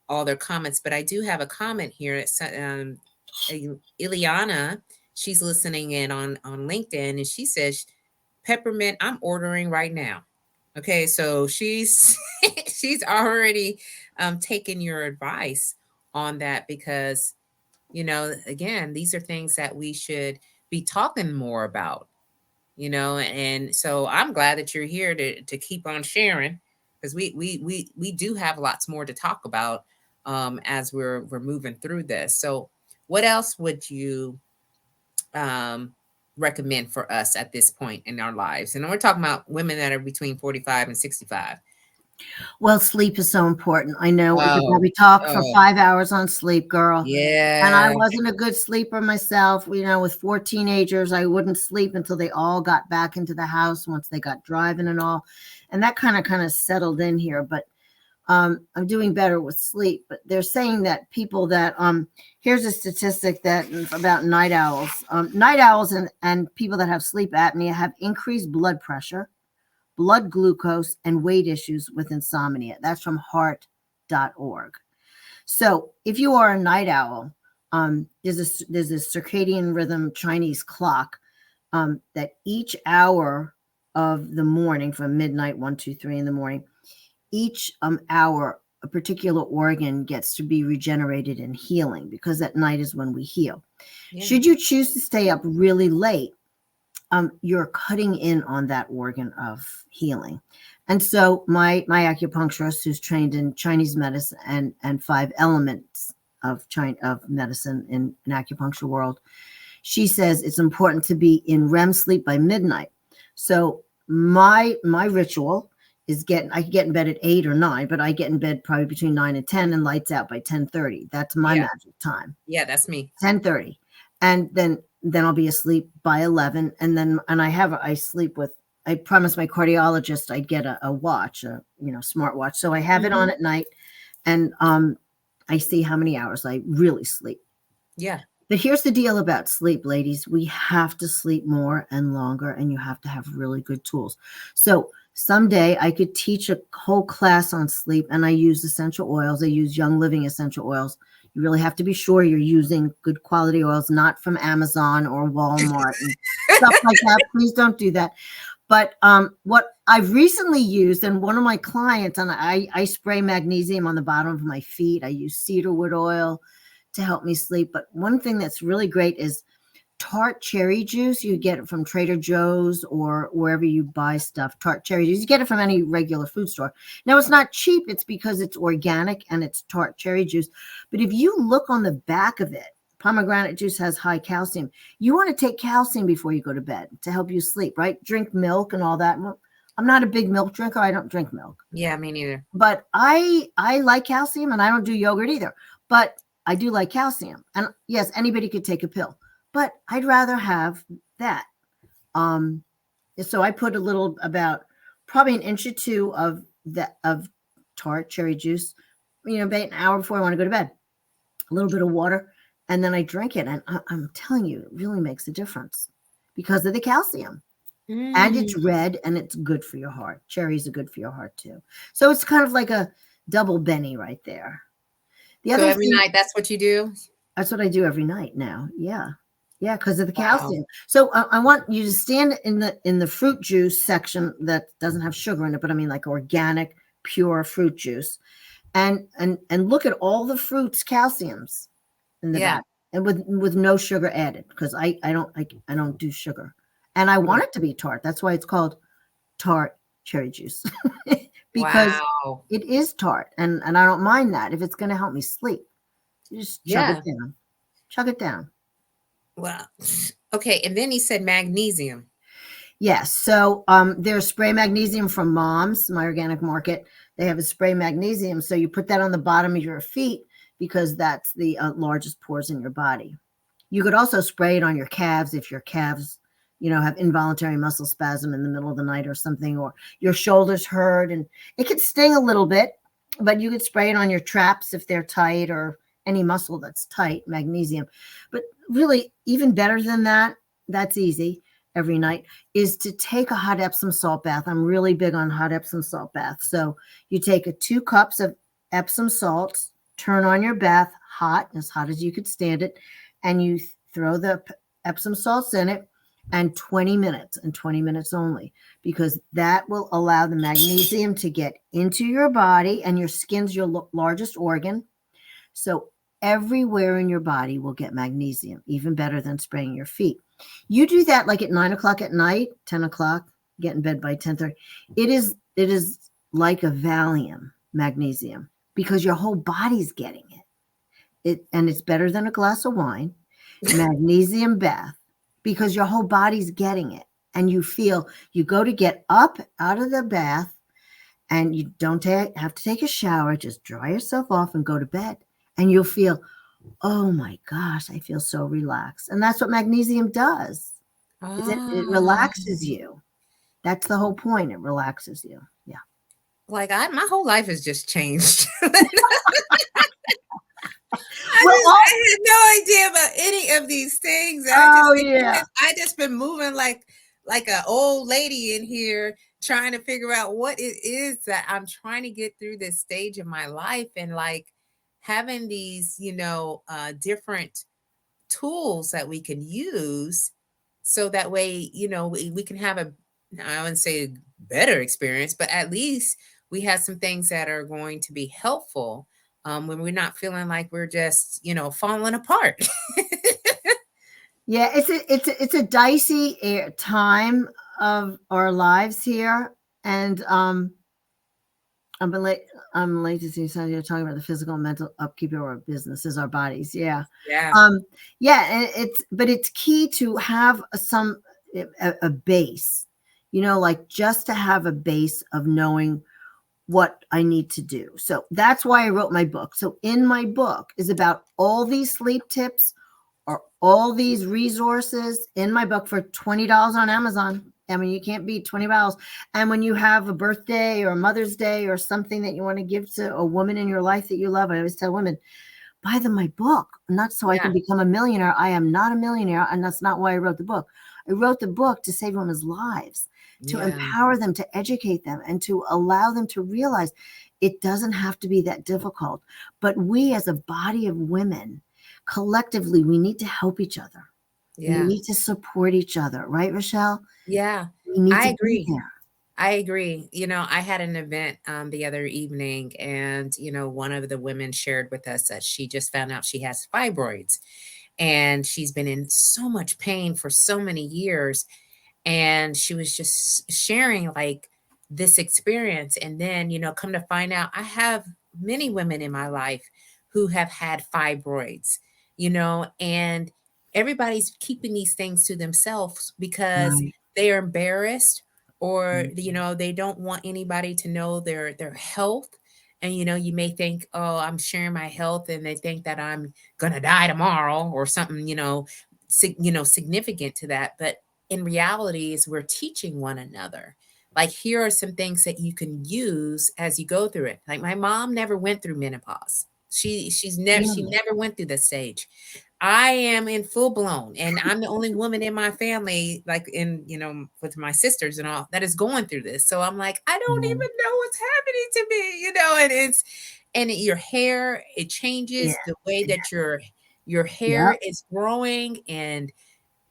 all their comments, but I do have a comment here. It's Ileana. She's listening in on LinkedIn, and she says peppermint I'm ordering right now. Okay, so she's she's already taken your advice on that because again, these are things that we should be talking more about, and so I'm glad that you're here to keep on sharing because we do have lots more to talk about as we're moving through this. So what else would you um recommend for us at this point in our lives? And we're talking about women that are between 45 and 65. Well, sleep is so important. I know we could Oh, probably talk for oh, 5 hours on sleep, girl. And I yeah, wasn't a good sleeper myself. With 4 teenagers, I wouldn't sleep until they all got back into the house once they got driving and all. And that kind of settled in here. But I'm doing better with sleep. But they're saying that people that here's a statistic that about night owls. Night owls and people that have sleep apnea have increased blood pressure, blood glucose, and weight issues with insomnia. That's from heart.org. So if you are a night owl, there's a circadian rhythm Chinese clock that each hour of the morning from midnight, 1, 2, 3 in the morning, each hour, a particular organ gets to be regenerated and healing because at night is when we heal. yeah, Should you choose to stay up really late, you're cutting in on that organ of healing. And so my acupuncturist, who's trained in Chinese medicine and 5 elements of medicine in acupuncture world, she says it's important to be in REM sleep by midnight. So my ritual is I can get in bed at 8 or 9, but I get in bed probably between 9 and 10 and lights out by 10:30. That's my yeah, magic time. yeah. That's me. 10:30. And then I'll be asleep by 11. And I sleep with, I promised my cardiologist I'd get a watch, smartwatch. So I have it on Hmm. at night and I see how many hours I really sleep. Yeah. But here's the deal about sleep, ladies. We have to sleep more and longer, and you have to have really good tools. So someday I could teach a whole class on sleep, and I use essential oils. I use Young Living essential oils. You really have to be sure you're using good quality oils, not from Amazon or Walmart and stuff like that. Please don't do that. But what I've recently used, and one of my clients, and I spray magnesium on the bottom of my feet. I use cedarwood oil to help me sleep. But one thing that's really great is tart cherry juice. You get it from Trader Joe's or wherever you buy stuff. Tart cherry juice. You get it from any regular food store. Now, it's not cheap. It's because it's organic and it's tart cherry juice. But if you look on the back of it, pomegranate juice has high calcium. You want to take calcium before you go to bed to help you sleep, right? Drink milk and all that. Well, I'm not a big milk drinker. I don't drink milk. Yeah, me neither. But I like calcium, and I don't do yogurt either. But I do like calcium. And yes, anybody could take a pill, but I'd rather have that. Um, so I put a little, about probably an inch or two of tart cherry juice, about an hour before I want to go to bed, a little bit of water, and then I drink it. And I'm telling you, it really makes a difference because of the calcium. And it's Mm. red and it's good for your heart. Cherries are good for your heart too. So it's kind of like a double Benny right there. The So other every thing, night, that's what you do? that's what I do every night now. Yeah. Yeah, because of the Wow. calcium. So I want you to stand in the fruit juice section that doesn't have sugar in it, but I mean like organic, pure fruit juice, and look at all the fruits calciums in the Yeah. back, and with no sugar added, because I don't do sugar, and I Yeah. want it to be tart. That's why it's called tart cherry juice, because Wow. it is tart, and I don't mind that if it's going to help me sleep. You just chug it Yeah. down. Chug it down. Well, okay. And then he said magnesium. Yes. So there's spray magnesium from Mom's, my organic market. They have a spray magnesium. So you put that on the bottom of your feet because that's the largest pores in your body. You could also spray it on your calves if your calves, have involuntary muscle spasm in the middle of the night or something, or your shoulders hurt. And it could sting a little bit, but you could spray it on your traps if they're tight, or any muscle that's tight, magnesium. But really, even better than that, that's easy every night, is to take a hot Epsom salt bath. I'm really big on hot Epsom salt baths. So you take 2 cups of Epsom salts, turn on your bath hot, as hot as you could stand it, and you throw the Epsom salts in it. and 20 minutes and 20 minutes only, because that will allow the magnesium to get into your body, and your skin's your largest organ. So everywhere in your body will get magnesium, even better than spraying your feet. You do that like at 9 o'clock at night, 10 o'clock, get in bed by 10:30. It is like a Valium magnesium, because your whole body's getting it. And it's better than a glass of wine. Magnesium bath, because your whole body's getting it. And you go to get up out of the bath, and you don't have to take a shower, just dry yourself off and go to bed. And you'll feel, oh my gosh, I feel so relaxed. And that's what magnesium does. It Ah, relaxes you. That's the whole point. It relaxes you. Yeah. like my whole life has just changed. Well, I had no idea about any of these things. oh yeah. I just been moving like an old lady in here trying to figure out what it is that I'm trying to get through this stage of my life, and like having these, different tools that we can use so that way, we can have I wouldn't say better experience, but at least we have some things that are going to be helpful when we're not feeling like we're just, falling apart. Yeah, it's a dicey time of our lives here, and I'm late. I'm late to see Sunday. You're talking about the physical and mental upkeep of our businesses, our bodies. Yeah, Yeah. um, yeah, and it's key to have a base. Like just to have a base of knowing what I need to do. So that's why I wrote my book. So in my book is about all these sleep tips, or all these resources in my book for $20 on Amazon. I mean, you can't beat $20. And when you have a birthday or a Mother's Day or something that you want to give to a woman in your life that you love, I always tell women, buy them my book, not so I Yeah. can become a millionaire. I am not a millionaire, and that's not why I wrote the book. I wrote the book to save women's lives, to Yeah. empower them, to educate them, and to allow them to realize it doesn't have to be that difficult. But we, as a body of women, collectively, we need to help each other. We Yeah. need to support each other, right, Rochelle? Yeah. We need I to be agree. there. I agree. I had an event the other evening, and one of the women shared with us that she just found out she has fibroids, and she's been in so much pain for so many years. And she was just sharing like this experience. And then, come to find out, I have many women in my life who have had fibroids, and everybody's keeping these things to themselves because Right. they are embarrassed, or Mhm. they don't want anybody to know their health. And you may think, oh, I'm sharing my health, and they think that I'm gonna die tomorrow or something, significant to that. But in reality is we're teaching one another. Like, here are some things that you can use as you go through it. Like, my mom never went through menopause. She Really? never went through the stage. I am in full blown, and I'm the only woman in my family, like with my sisters and all, that is going through this. So I'm like, I don't Yeah. even know what's happening to me, and your hair, it Yeah. changes the way that your hair Yep. is growing, and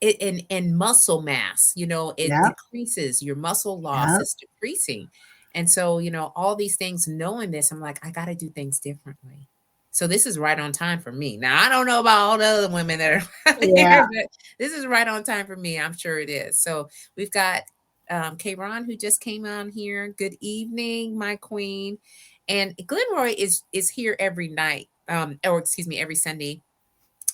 and muscle mass, it Yep. decreases, your muscle loss Yep. is decreasing. And so, all these things, knowing this, I'm like, I got to do things differently. So this is right on time for me. Now, I don't know about all the other women that are out Yeah. here, but this is right on time for me. I'm sure it is. So we've got Kayron, who just came on here. Good evening, my queen. And Glenroy is here every night, or excuse me, every Sunday.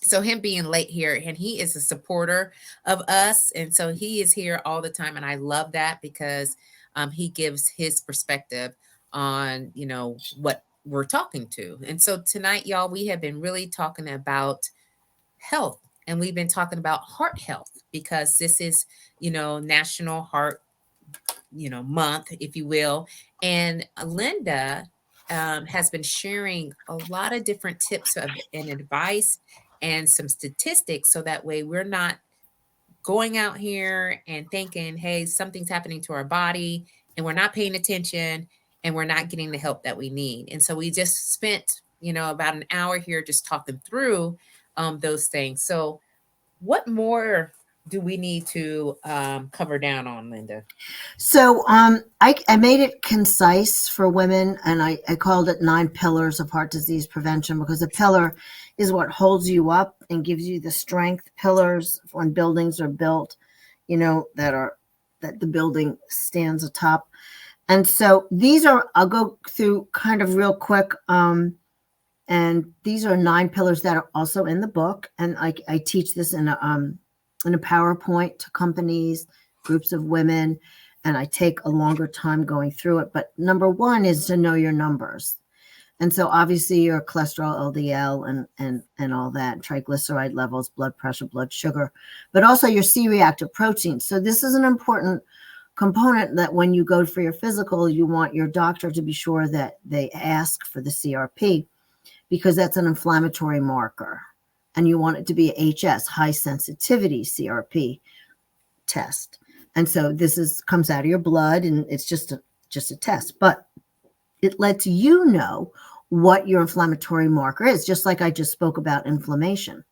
So him being late here, and he is a supporter of us, and so he is here all the time, and I love that because he gives his perspective on what we're talking to. And so tonight, y'all, we have been really talking about health, and we've been talking about heart health because this is National Heart month, if you will. And Linda has been sharing a lot of different tips and advice and some statistics, so that way we're not going out here and thinking, hey, something's happening to our body, and we're not paying attention, and we're not getting the help that we need. And so we just spent about an hour here just talking through those things. So what more? do we need to cover down on, Linda? So I made it concise for women, and I called it 9 pillars of heart disease prevention, because a pillar is what holds you up and gives you the strength. Pillars, when buildings are built, that the building stands atop. And so these are, I'll go through kind of real quick. And these are 9 pillars that are also in the book. And I teach this in a PowerPoint to companies, groups of women, and I take a longer time going through it. But number one is to know your numbers. And so obviously your cholesterol, LDL, and all that, triglyceride levels, blood pressure, blood sugar, but also your C-reactive protein. So this is an important component that when you go for your physical, you want your doctor to be sure that they ask for the CRP, because that's an inflammatory marker. And you want it to be a HS, high sensitivity CRP test. And so this comes out of your blood, and it's just a test. But it lets you know what your inflammatory marker is, just like I just spoke about inflammation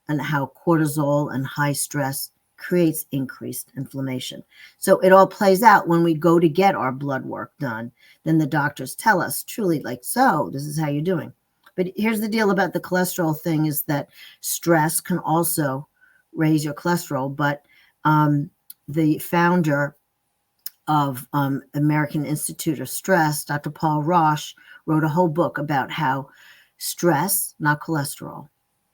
and how cortisol and high stress creates increased inflammation. So it all plays out when we go to get our blood work done. Then the doctors tell us truly, like, so this is how you're doing. But here's the deal about the cholesterol thing, is that stress can also raise your cholesterol. But the founder of American Institute of Stress, Dr. Paul Roche, wrote a whole book about how stress, not cholesterol,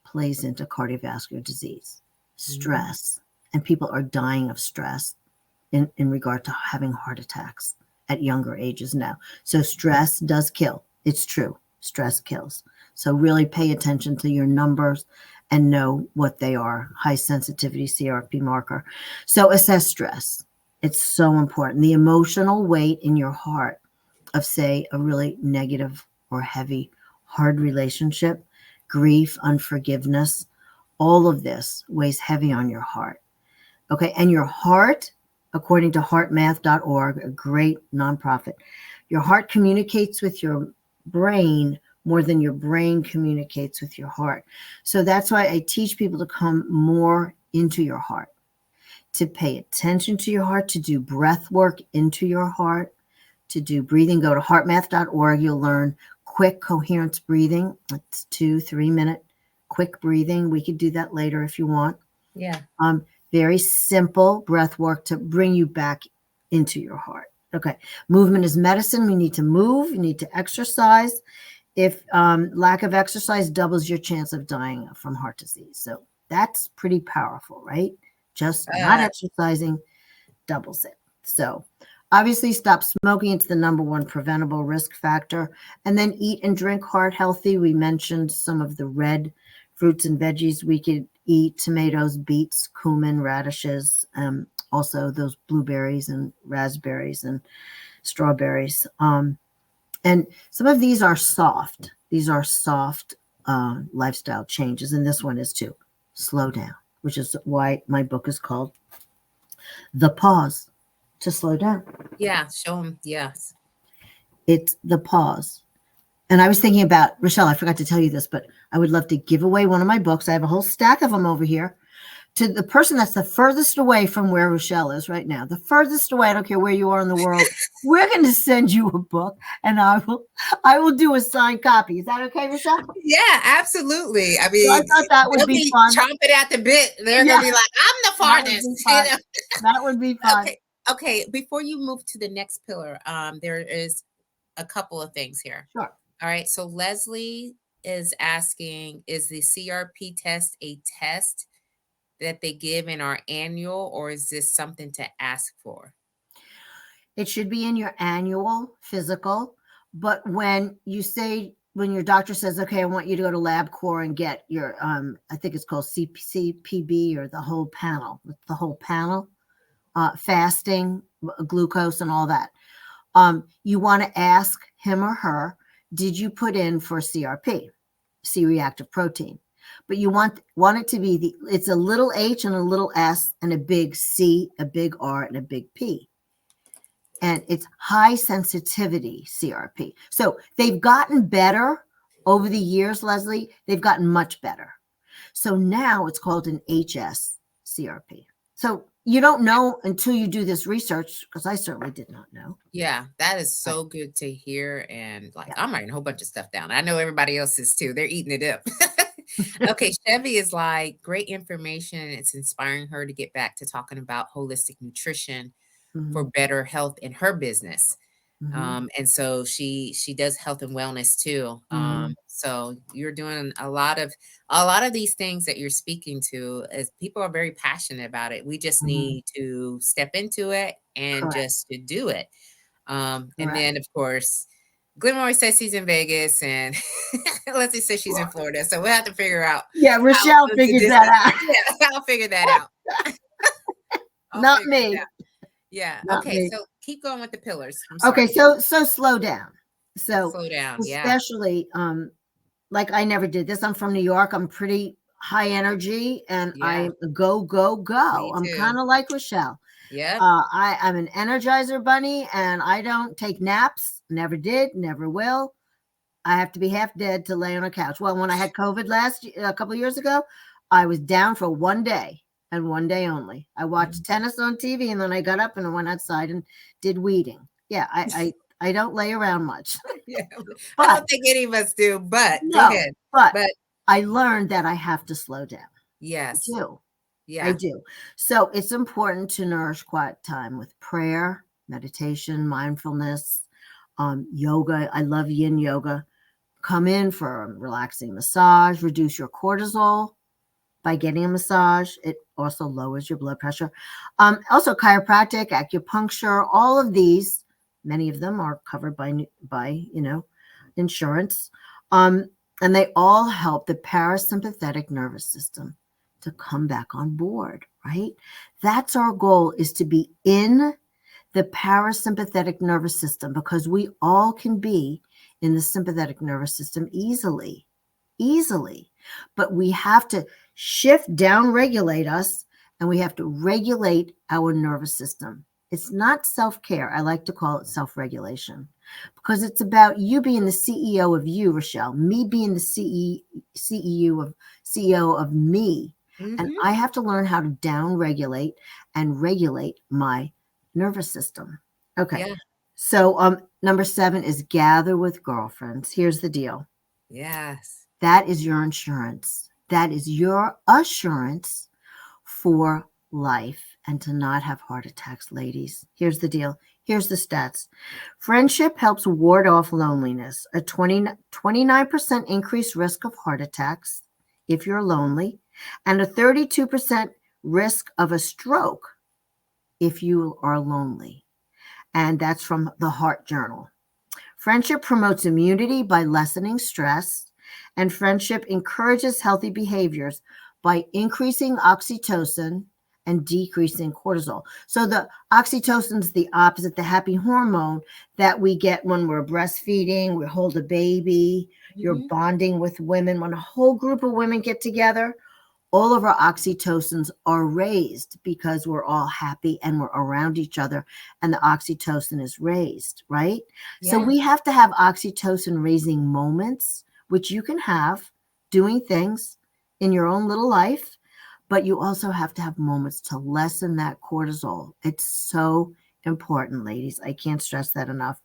plays into cardiovascular disease. Stress. And people are dying of stress in regard to having heart attacks at younger ages now. So stress does kill. It's true. Stress kills. So really pay attention to your numbers and know what they are. High sensitivity CRP marker. So assess stress. It's so important. The emotional weight in your heart of, say, a really negative or heavy, hard relationship, grief, unforgiveness, all of this weighs heavy on your heart. Okay. And your heart, according to heartmath.org, a great nonprofit, your heart communicates with your brain more than your brain communicates with your heart. So that's why I teach people to come more into your heart, to pay attention to your heart, to do breath work into your heart, to do breathing. Go to heartmath.org. You'll learn quick coherence breathing. It's 2-3 minute quick breathing. We could do that later if you want. Yeah. Very simple breath work to bring you back into your heart. Okay. Movement is medicine. We need to move. You need to exercise. If lack of exercise doubles your chance of dying from heart disease. So that's pretty powerful, right? Just not exercising doubles it. So obviously stop smoking. It's the number one preventable risk factor. And then eat and drink heart healthy. We mentioned some of the red fruits and veggies we could eat: tomatoes, beets, cumin, radishes, also those blueberries and raspberries and strawberries. And some of these are soft. These are soft lifestyle changes. And this one is too. Slow down, which is why my book is called The Pause, to slow down. Yeah. Show them. Yes. It's the pause. And I was thinking about, Rochelle, I forgot to tell you this, but I would love to give away one of my books. I have a whole stack of them over here, to the person that's the furthest away from where Rochelle is right now. The furthest away, I don't care where you are in the world. We're going to send you a book, and I will do a signed copy. Is that okay, Rochelle? Yeah, absolutely. I So I mean, thought that would they'll be be fun. chomping at the bit. They're Yeah, gonna be like, "I'm the that would be farthest." fun. That would be fun. Okay. Okay. Before you move to the next pillar, there is a couple of things here. Sure. All right. So Leslie is asking, is the CRP test a test that they give in our annual, or is this something to ask for? It should be in your annual physical. But when your doctor says, okay, I want you to go to LabCorp and get your, I think it's called CPB, or the whole panel, fasting, glucose, and all that. You want to ask him or her, did you put in for CRP, C-reactive protein? But you want it to be it's a little H and a little S and a big C, a big R, and a big P. And it's high sensitivity CRP. So they've gotten better over the years, Leslie. They've gotten much better. So now it's called an HS CRP. So you don't know until you do this research, because I certainly did not know. Yeah, that is But so good to hear. And like, yeah. I'm writing a whole bunch of stuff down. I know everybody else is too. They're eating it up. Okay, Chevy is like great information. It's inspiring her to get back to talking about holistic nutrition for Hmm. better health in her business. Hmm. And so she does health and wellness too. Hmm. So you're doing a lot of these things that you're speaking to, as people are very passionate about it. We just Hmm. need to step into it and Correct. just to do it. And Correct. then of course, Glenn always says he's in Vegas, and Leslie says she's in Well, Florida. So we'll have to figure out yeah, how Rochelle to figured that distance. out. Yeah, I'll figure that out. I'll Not figure it me. out. Yeah. Not Okay. me. So keep going with the pillars. I'm Okay, sorry. so slow down. So Slow down. Yeah. especially like I never did this. I'm from New York. I'm pretty high energy and Yeah. I'm a go, go, go. Me I'm too. kind of like Rochelle. Yep. I'm an energizer bunny and I don't take naps. Never did, never will. I have to be half dead to lay on a couch. Well, when I had COVID a couple of years ago, I was down for one day and one day only. I watched Mhm. tennis on TV and then I got up and I went outside and did weeding. Yeah, I don't lay around much, Yeah. I but don't think any of us do, but go no, ahead. but But I learned that I have to slow down. I yes. do. I Yeah. do. So it's important to nourish quiet time with prayer, meditation, mindfulness, yoga. I love yin yoga. Come in for a relaxing massage, reduce your cortisol by getting a massage. It also lowers your blood pressure. Also, chiropractic, acupuncture, all of these, many of them are covered by insurance, um, and they all help the parasympathetic nervous system to come back on board. Right? That's our goal: is to be in the parasympathetic nervous system, because we all can be in the sympathetic nervous system easily. But we have to shift, down regulate us, and we have to regulate our nervous system. It's not self care. I like to call it self regulation, because it's about you being the CEO of you, Rochelle, me being the CEO of me. And Hmm. I have to learn how to down regulate and regulate my nervous system. Okay. Yeah. So number 7 is gather with girlfriends. Here's the deal. Yes. That is your insurance. That is your assurance for life and to not have heart attacks, ladies. Here's the deal. Here's the stats. Friendship helps ward off loneliness, a 29% increased risk of heart attacks if you're lonely, and a 32% risk of a stroke if you are lonely. And that's from the Heart Journal. Friendship promotes immunity by lessening stress, and friendship encourages healthy behaviors by increasing oxytocin and decreasing cortisol. So the oxytocin is the opposite, the happy hormone that we get when we're breastfeeding, we hold a baby, you're Hmm. bonding with women. When a whole group of women get together, all of our oxytocins are raised because we're all happy and we're around each other, and the oxytocin is raised, right? So Yeah. we have to have oxytocin raising moments, which you can have doing things in your own little life, but you also have to have moments to lessen that cortisol. It's so important, ladies. I can't stress that enough.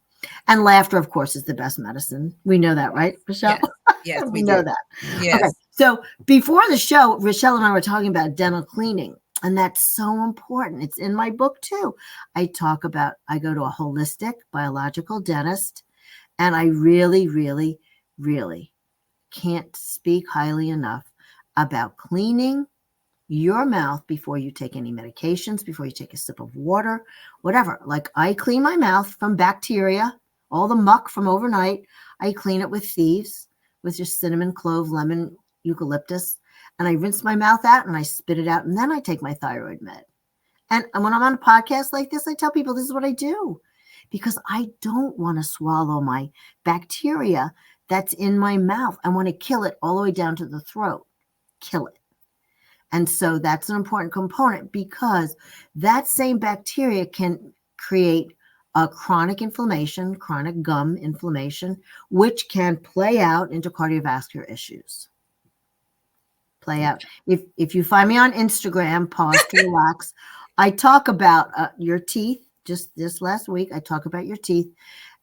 And laughter, of course, is the best medicine. We know that, right, Michelle? Yes. Yes, We we know do. that. Okay. Yes. So before the show, Rochelle and I were talking about dental cleaning, and that's so important. It's in my book too. I go to a holistic biological dentist, and I really, really, really can't speak highly enough about cleaning your mouth before you take any medications, before you take a sip of water, whatever. Like I clean my mouth from bacteria, all the muck from overnight. I clean it with thieves, with just cinnamon, clove, lemon, eucalyptus. And I rinse my mouth out and I spit it out. And then I take my thyroid med. And when I'm on a podcast like this, I tell people this is what I do, because I don't want to swallow my bacteria that's in my mouth. I want to kill it all the way down to the throat. Kill it. And so that's an important component, because that same bacteria can create a chronic inflammation, chronic gum inflammation, which can play out into cardiovascular issues. play out. If you find me on Instagram, pause to relax. I talk about your teeth. Just this last week, I talk about your teeth,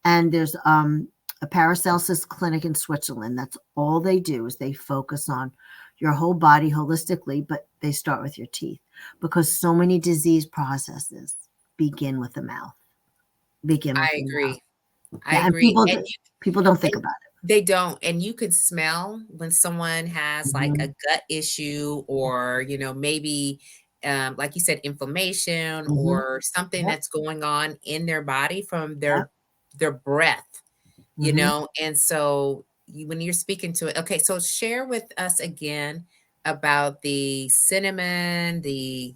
and there's a Paracelsus clinic in Switzerland. That's all they do is they focus on your whole body holistically, but they start with your teeth because so many disease processes begin with the mouth. Begin with I the mouth. agree. I Yeah, and agree. people don't think And about they don't, and you could smell when someone it. has like a Hmm. gut issue, or maybe like you said, inflammation Hmm. or something Yep. that's going on in their body from Yep. their breath. Hmm. And so when you're speaking to it, okay, so share with us again about the cinnamon, the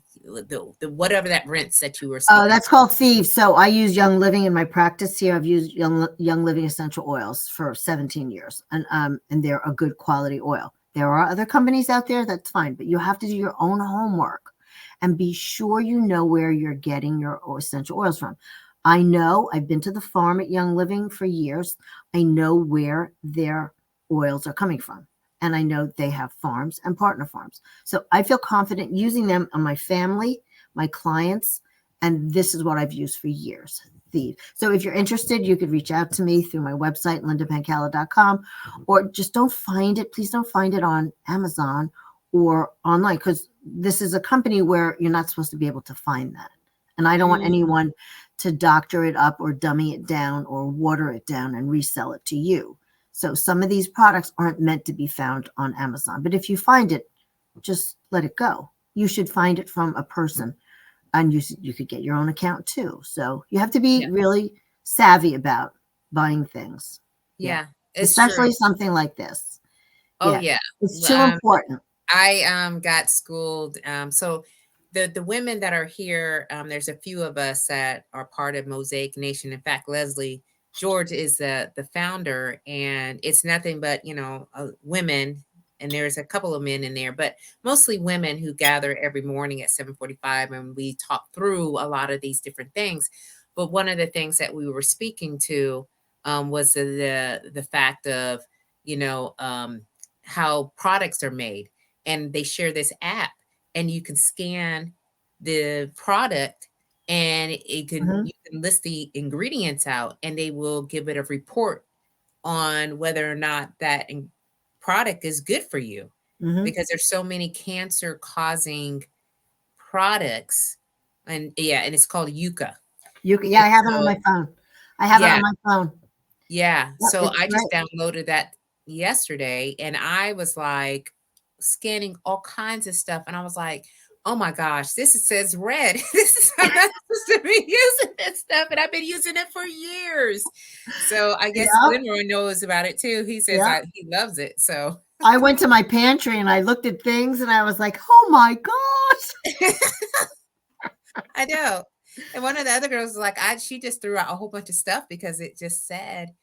whatever that rinse that you were speaking That's to. called thieves. So I use Young Living in my practice here. I've used Young Living essential oils for 17 years, and they're a good quality oil. There are other companies out there, that's fine, but you have to do your own homework and be sure you know where you're getting your essential oils from. I know I've been to the farm at Young Living for years. I know where their oils are coming from, and I know they have farms and partner farms. So I feel confident using them on my family, my clients, and this is what I've used for years. Thief. So if you're interested, you could reach out to me through my website, lindapenkala.com, or just don't find it. Please don't find it on Amazon or online because this is a company where you're not supposed to be able to find that. And I don't want Mm, anyone to doctor it up or dummy it down or water it down and resell it to you. So some of these products aren't meant to be found on Amazon. But if you find it, just let it go. You should find it from a person, and you could get your own account too. So you have to be yeah, really savvy about buying things. Yeah, yeah, it's true. especially something like this. Oh Yeah, yeah. it's too important. I got schooled. So the women that are here, there's a few of us that are part of Mosaic Nation. In fact, Leslie George is the founder, and it's nothing but women, and there's a couple of men in there, but mostly women who gather every morning at 7:45, and we talk through a lot of these different things. But one of the things that we were speaking to was the fact of you know um, how products are made, and they share this app, and you can scan the product, and Hmm. you can list the ingredients out, and they will give it a report on whether or not that product is good for you, Hmm. because there's so many cancer causing products. And yeah, and it's called yucca. Yeah, And I have it on so my phone. I have it yeah, on my phone. yeah, Yep, so it's I just great. downloaded that yesterday, and I was, like, scanning all kinds of stuff, and I was like, "Oh my gosh, says red. This is I'm not supposed to be using this stuff," and I've been using it for years. So, I guess Yep, Glenroy knows about it too. He says yep. he loves it, so I went to my pantry and I looked at things and I was like, oh my gosh. I know. And one of the other girls was like, she just threw out a whole bunch of stuff because it just said,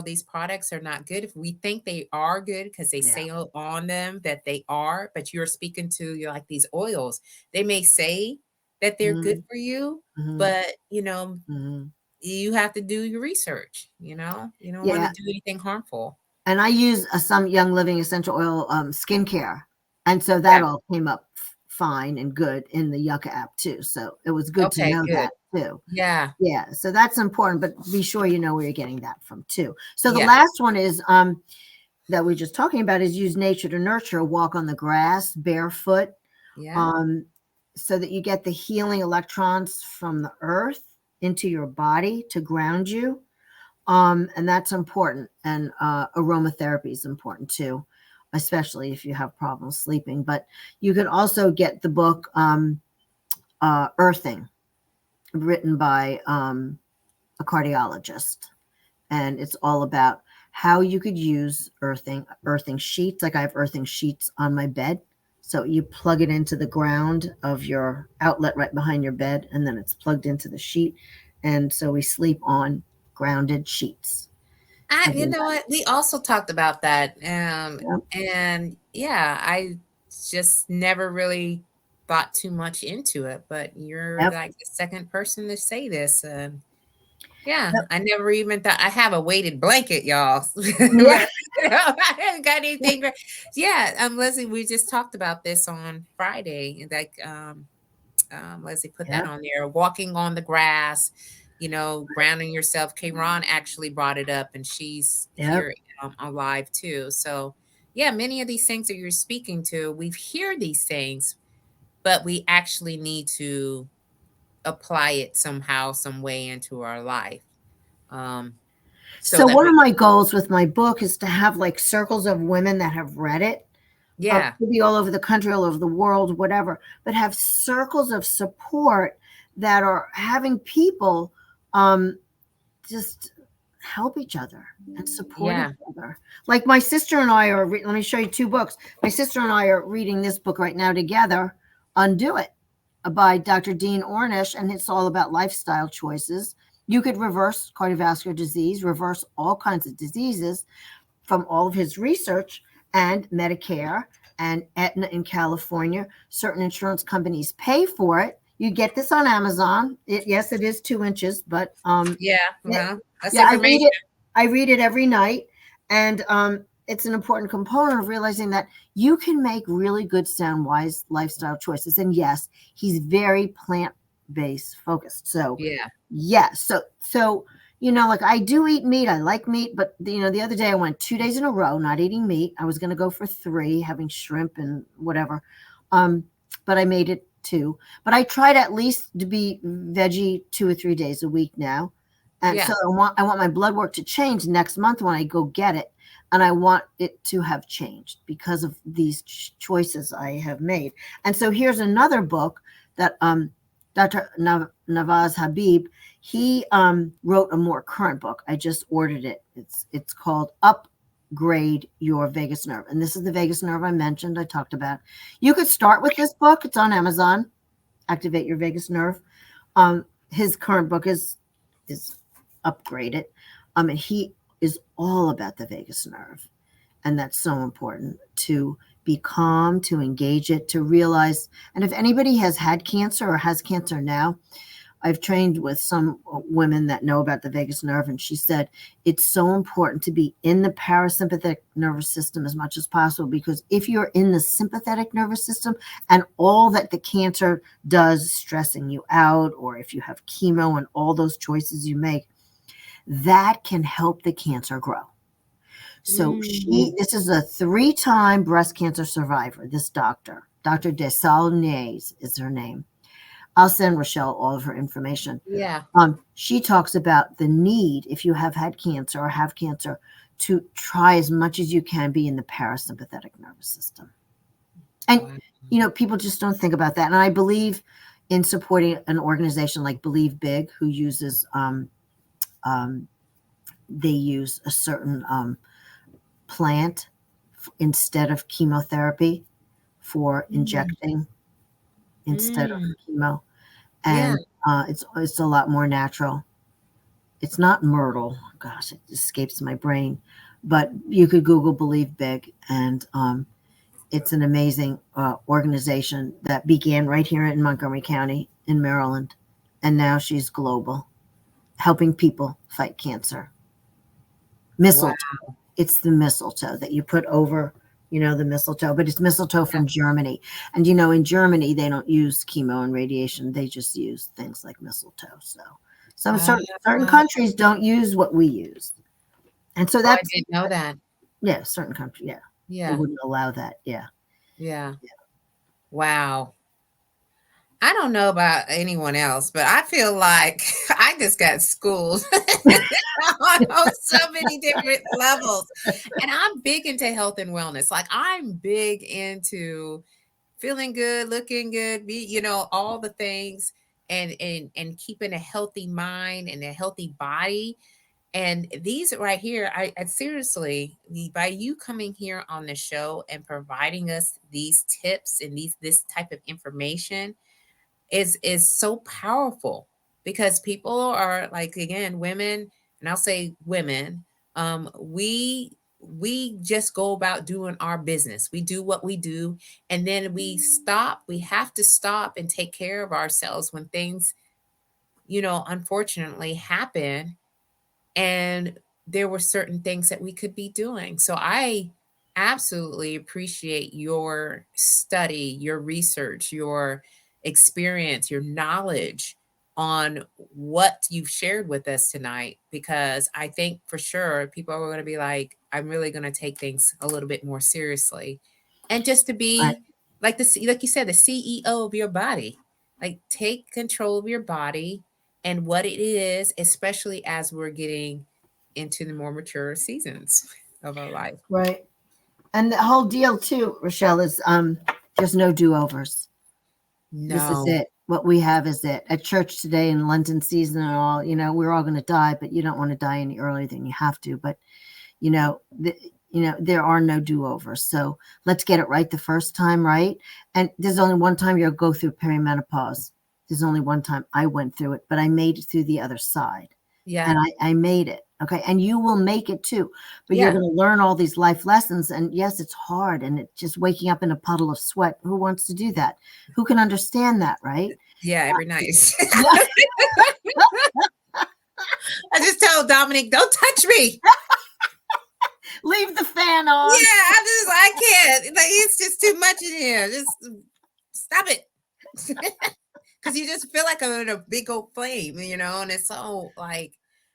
these products are not good. If we think they are good because they Yeah. say on them that they are, but you're speaking to you're like these oils. They may say that they're good Hmm. for you, Hmm. but Hmm. you have to do your research, You don't want to Yeah. do anything harmful. And I use some Young Living essential oil skincare, and so that Yeah. all came up fine and good in the Yucca app too. So it was good to Okay, know good. that too. Yeah. Yeah, so that's important, but be sure you know where you're getting that from too. So the Yeah. last one is that we're just talking about is use nature to nurture, walk on the grass barefoot, Yeah. um, so that you get the healing electrons from the earth into your body to ground you. And that's important. And aromatherapy is important too, especially if you have problems sleeping. But you can also get the book Earthing, written by a cardiologist, and it's all about how you could use earthing sheets. Like I have earthing sheets on my bed. So you plug it into the ground of your outlet right behind your bed, and then it's plugged into the sheet. And so we sleep on grounded sheets. You Every know what? We also talked about that. night. And yeah, I just never really thought too much into it, but you're Yep. like the second person to say this. Yeah, I never even thought I have a weighted blanket, y'all. Yeah, But, I haven't got anything. Yeah, Leslie, we just talked about this on Friday. Like, Leslie put that yeah, on there. Walking on the grass, grounding yourself. Ron actually brought it up, and she's yeah. here alive too. So, yeah, many of these things that you're speaking to, we've heard these things, but we actually need to apply it somehow, some way into our life. Um, so So that one we, of my goals with my book is to have like circles of women that have read it. yeah, Could be all over the country, all over the world, whatever, but have circles of support that are having people um, just help each other and support each yeah, other. Like my sister and I are, let me show you two books. My sister and I are reading this book right now together, Undo It, by Dr. Dean Ornish, and it's all about lifestyle choices. You could reverse cardiovascular disease, reverse all kinds of diseases from all of his research, and Medicare and Aetna in California. Certain insurance companies pay for it. You get this on Amazon. Yes, it is 2 inches, but yeah. yeah, Well, that's yeah, I read information. it. I read it every night, and it's an important component of realizing that you can make really good, sound, wise lifestyle choices. And yes, he's very plant based focused. So, Yeah, yeah, so like I do eat meat. I like meat, but the other day I went 2 days in a row not eating meat. I was going to go for three, having shrimp and whatever, um, but I made it two. But I tried at least to be veggie 2 or 3 days a week now, and so yeah. I want my blood work to change next month when I go get it, and I want it to have changed because of these choices I have made. And so here's another book that Dr. Nawaz Habib, he wrote a more current book. I just ordered it. It's called Upgrade Your Vagus Nerve, and this is the vagus nerve I mentioned. I talked about. You could start with this book. It's on Amazon. Activate Your Vagus Nerve. His current book is Upgraded, and he is all about the vagus nerve, and that's so important to be calm, to engage it, to realize. And if anybody has had cancer or has cancer now, I've trained with some women that know about the vagus nerve, and she said it's so important to be in the parasympathetic nervous system as much as possible, because if you're in the sympathetic nervous system and all that the cancer does, stressing you out, or if you have chemo and all those choices you make, that can help the cancer grow. So Mm, this is a 3-time breast cancer survivor, this doctor. Dr. Desaulniers is her name. I'll send Rochelle all of her information. yeah. She talks about the need, if you have had cancer or have cancer, to try as much as you can be in the parasympathetic nervous system. And, Wow. people just don't think about that. And I believe in supporting an organization like Believe Big, who uses, um, they use a certain plant instead of chemotherapy for Mm, injecting instead of mm, chemo. yeah. And it's a lot more natural. It's not myrtle. Gosh, it escapes my brain. But you could Google Believe Big, and it's an amazing organization that began right here in Montgomery County in Maryland, and now she's global, helping people fight cancer. Wow. Mistletoe. It's the mistletoe that you put over, the mistletoe, but it's mistletoe Yeah. from Germany. And in Germany they don't use chemo and radiation; they just use things like mistletoe. So some Wow. certain countries don't use what we use, and so Oh, I that's didn't know that. yeah, certain countries, yeah, they Yeah. wouldn't allow that. Yeah, Yeah. Wow. I don't know about anyone else, but I feel like I just got schooled on so many different levels. And I'm big into health and wellness. Like I'm big into feeling good, looking good, all the things and keeping a healthy mind and a healthy body. And these right here, I seriously, by you coming here on the show and providing us these tips and this type of information is so powerful because people are like, again, women, and I'll say women, we just go about doing our business. We do what we do, and then we stop. We have to stop and take care of ourselves when things unfortunately happen, and there were certain things that we could be doing. So I absolutely appreciate your study, your research, your experience, your knowledge on what you've shared with us tonight, because I think for sure people are going to be like, I'm really going to take things a little bit more seriously. And just to Right. be like you said, the CEO of your body, like take control of your body and what it is, especially as we're getting into the more mature seasons of our life. Right. And the whole deal too, Rochelle, is there's no do-overs. This is No. it. What we have is it. At church today in Lenten season and all, we're all going to die, but you don't want to die any earlier than you have to. But there are no do-overs. So let's get it right the first time, right? And there's only one time you'll go through perimenopause. There's only one time I went through it, but I made it through the other side. Yeah. And I made it. Okay. And you will make it too. But you're Yeah. going to learn all these life lessons. And yes, it's hard. And it's just waking up in a puddle of sweat. Who wants to do that? Who can understand that, right? Yeah. Every night. Yeah. I just tell Dominic, don't touch me. Leave the fan on. Yeah. I can't. Like, it's just too much in here. Just stop it. Because you just feel like I'm in a big old flame, and it's so like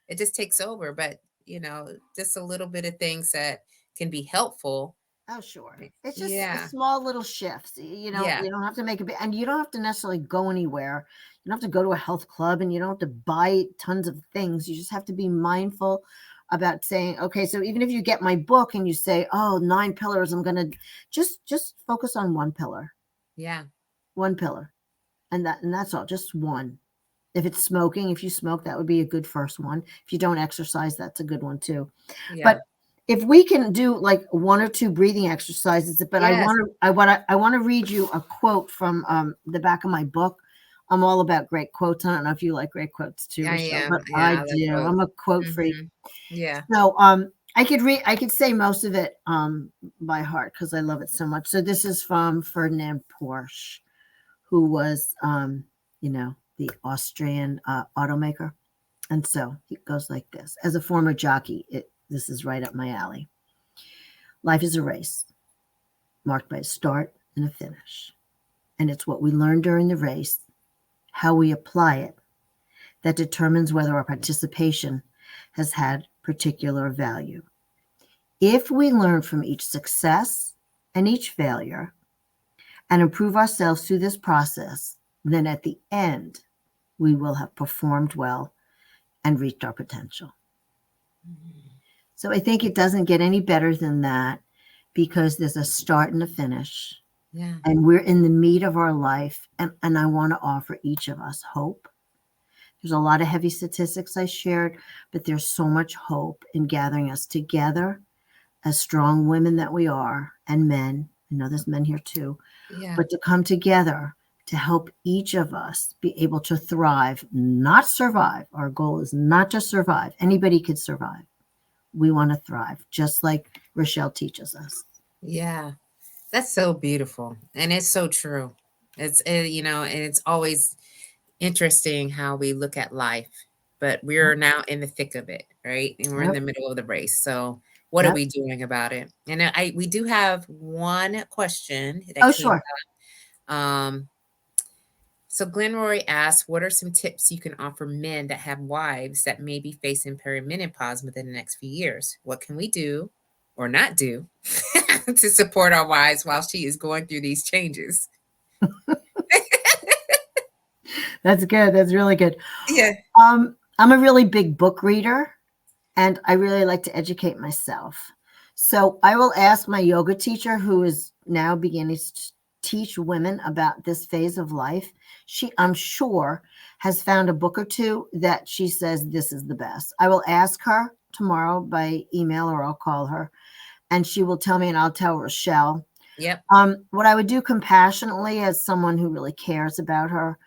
it just takes over. But, just a little bit of things that can be helpful. Oh, sure. It's just a Yeah. small little shifts. Yeah. You don't have to make a big, and you don't have to necessarily go anywhere. You don't have to go to a health club and you don't have to buy tons of things. You just have to be mindful about saying, okay, so even if you get my book and you say, oh, 9 pillars, I'm going to just focus on one pillar, Yeah. one pillar. And that's all, just one. If it's smoking, if you smoke, that would be a good first one. If you don't exercise, that's a good one too. Yeah. But if we can do like 1 or 2 breathing exercises, but Yes. I want to read you a quote from the back of my book. I'm all about great quotes. I don't know if you like great quotes too, I Rochelle, am. but Yeah. I I love do. both. I'm a quote freak. Yeah. So I could say most of it by heart because I love it so much. So this is from Ferdinand Porsche, who was the Austrian automaker. And so it goes like this. As a former jockey, this is right up my alley. Life is a race marked by a start and a finish. And it's what we learn during the race, how we apply it, that determines whether our participation has had particular value. If we learn from each success and each failure and improve ourselves through this process, then at the end, we will have performed well and reached our potential. So I think it doesn't get any better than that because there's a start and a finish. Yeah. And we're in the meat of our life. And I want to offer each of us hope. There's a lot of heavy statistics I shared, but there's so much hope in gathering us together as strong women that we are, and men. I know there's men here too, Yeah. but to come together to help each of us be able to thrive, not survive. Our goal is not to survive. Anybody could survive. We want to thrive, just like Rochelle teaches us. Yeah. That's so beautiful. And it's so true. And it's always interesting how we look at life, but we're Yep. now in the thick of it, right? And we're in Yep. the middle of the race. So what are Yep. we doing about it? And we do have one question that Oh, came sure. up. So Glenroy asked, what are some tips you can offer men that have wives that may be facing perimenopause within the next few years? What can we do or not do to support our wives while she is going through these changes? That's good. That's really good. Yeah. I'm a really big book reader and I really like to educate myself. So I will ask my yoga teacher, who is now beginning to teach women about this phase of life. She, I'm sure, has found a book or two that she says this is the best. I will ask her tomorrow by email or I'll call her and she will tell me and I'll tell Rochelle. Yep. What I would do compassionately as someone who really cares about her,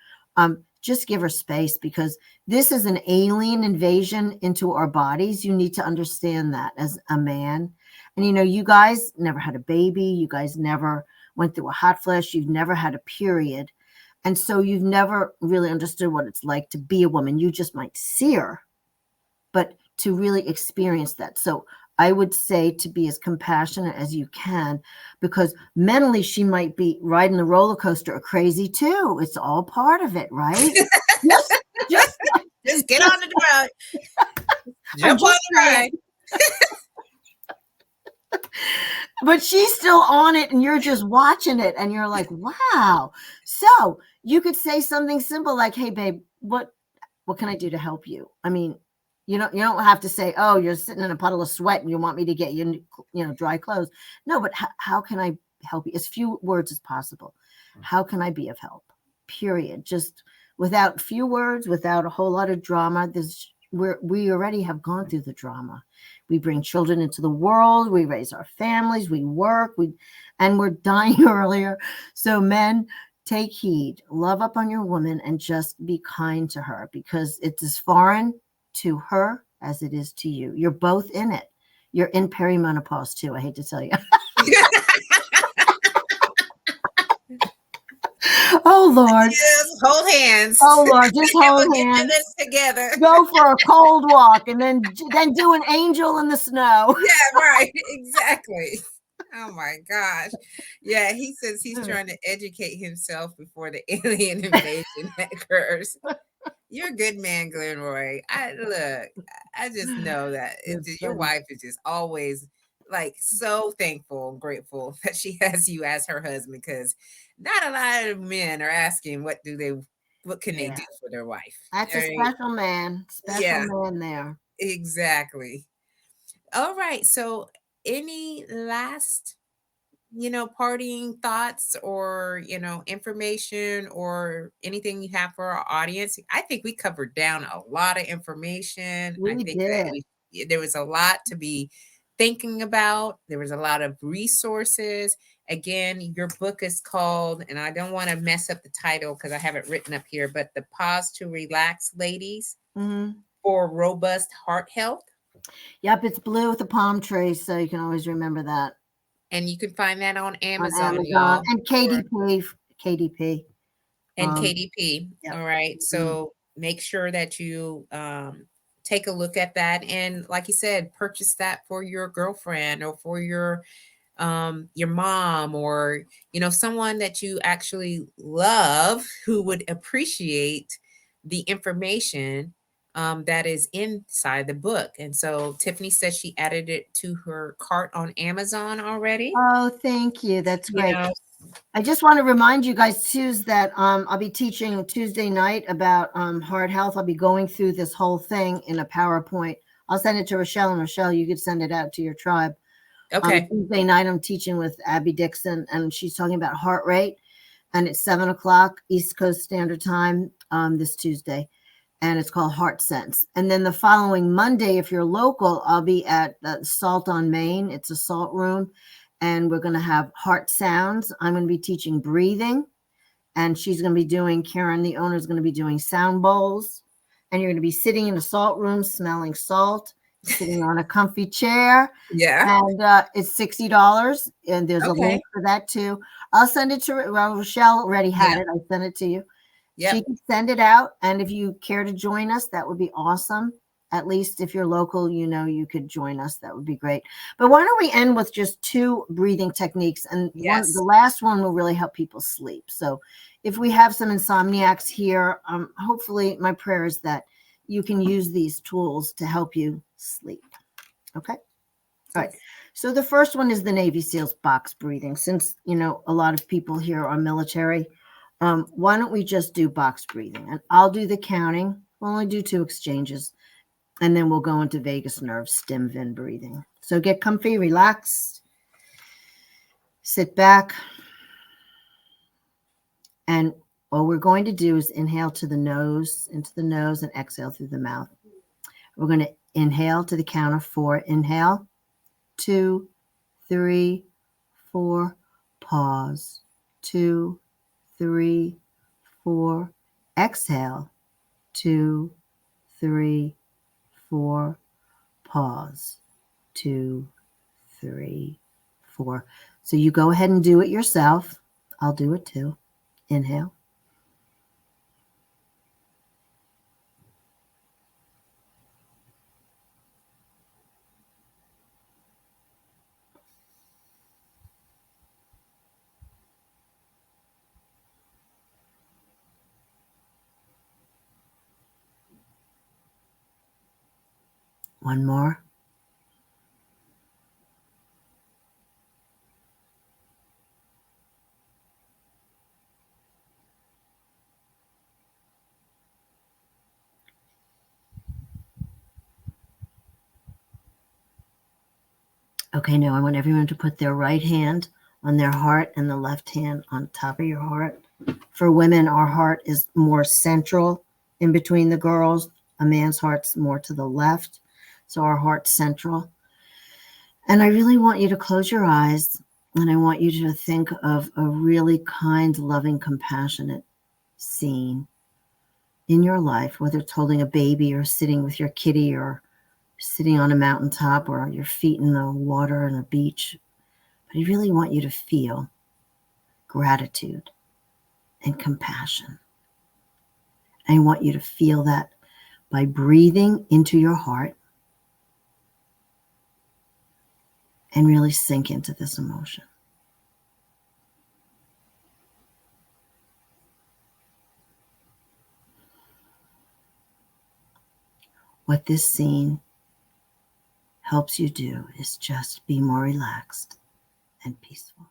just give her space because this is an alien invasion into our bodies. You need to understand that as a man. And, you guys never had a baby. You guys never went through a hot flash. You've never had a period. And so you've never really understood what it's like to be a woman. You just might see her, but to really experience that. So I would say to be as compassionate as you can, because mentally she might be riding the roller coaster or crazy too. It's all part of it, right? Just, just, Just get just on the ride. I'm Jump on just the saying. ride. But she's still on it and you're just watching it and you're like, wow. So you could say something simple like, hey babe, what can I do to help you? I mean, you don't have to say, oh, you're sitting in a puddle of sweat and you want me to get you, dry clothes. No, but how can I help you? As few words as possible. How can I be of help? Period. Just without few words, without a whole lot of drama. We already have gone through the drama. We bring children into the world. We raise our families. We work. And we're dying earlier. So men, take heed, love up on your woman, and just be kind to her because it's as foreign to her as it is to you. You're both in it. You're in perimenopause too. I hate to tell you. Oh Lord. Just hold hands. Oh Lord. Just And hold we'll get through hands. this together. Go for a cold walk and then do an angel in the snow. Yeah, right. Exactly. Oh my gosh. Yeah, he says he's trying to educate himself before the alien invasion occurs. You're a good man, Glenroy. I just know that It's your funny. wife is just always like so thankful and grateful that she has you as her husband because not a lot of men are asking what can they Yeah. do for their wife. That's All a right. special man. Special Yeah, man there. exactly. All right. So any last partying thoughts or, information or anything you have for our audience? I think we covered down a lot of information. I We think that did. there was a lot to be thinking about. There was a lot of resources. Again, your book is called, and I don't want to mess up the title because I have it written up here, but The Pause to Relax Ladies Mm-hmm. for Robust Heart Health. Yep, it's blue with a palm tree, so you can always remember that And you can find that on on Amazon, Amazon y'all. and Or KDP. and KDP. Yep. All right. Mhm. So make sure that you take a look at that. And like you said, purchase that for your girlfriend or for your mom or, someone that you actually love who would appreciate the information that is inside the book. And so Tiffany says she added it to her cart on Amazon already. Oh, thank you. That's You great. know, I just want to remind you guys too that I'll be teaching Tuesday night about heart health. I'll be going through this whole thing in a PowerPoint. I'll send it to Rochelle, and Rochelle, you could send it out to your tribe. okay. Tuesday night, I'm teaching with Abby Dixon, and she's talking about heart rate, and it's 7 o'clock East Coast Standard Time this Tuesday, and it's called Heart Sense. And then the following Monday, if you're local, I'll be at Salt on Main. It's a salt room, and we're going to have heart sounds. I'm going to be teaching breathing, and she's going to be doing, Karen, the owner, is going to be doing sound bowls, and you're going to be sitting in a salt room smelling salt, sitting on a comfy chair, Yeah. and it's $60, and there's a Okay. link for that too. I'll send it to Rochelle. Already had Yeah. it. I sent it to you. She Yep. can send it out, and if you care to join us, that would be awesome. At least if you're local, you could join us. That would be great. But why don't we end with just two breathing techniques, and the Yes. last one will really help people sleep. So if we have some insomniacs here, hopefully my prayer is that you can use these tools to help you sleep. Okay. All right. Yes. So the first one is the Navy SEALs box breathing. Since, a lot of people here are military, why don't we just do box breathing? And I'll do the counting. We'll only do 2 exchanges. And then we'll go into vagus nerve stim vin breathing. So get comfy, relax, sit back. And all we're going to do is inhale to the nose, into the nose, and exhale through the mouth. We're going to inhale to the count of 4. Inhale, 2, 3, 4, pause, 2, 3, 4, exhale, 2, 3, 4, pause, 2, 3, 4. So you go ahead and do it yourself. I'll do it too. Inhale, One more. Okay, now I want everyone to put their right hand on their heart and the left hand on top of your heart. For women, our heart is more central in between the girls. A man's heart's more to the left, so our heart's central. And I really want you to close your eyes, and I want you to think of a really kind, loving, compassionate scene in your life, whether it's holding a baby or sitting with your kitty or sitting on a mountaintop or your feet in the water on a beach. But I really want you to feel gratitude and compassion. I want you to feel that by breathing into your heart and really sink into this emotion. What this scene helps you do is just be more relaxed and peaceful.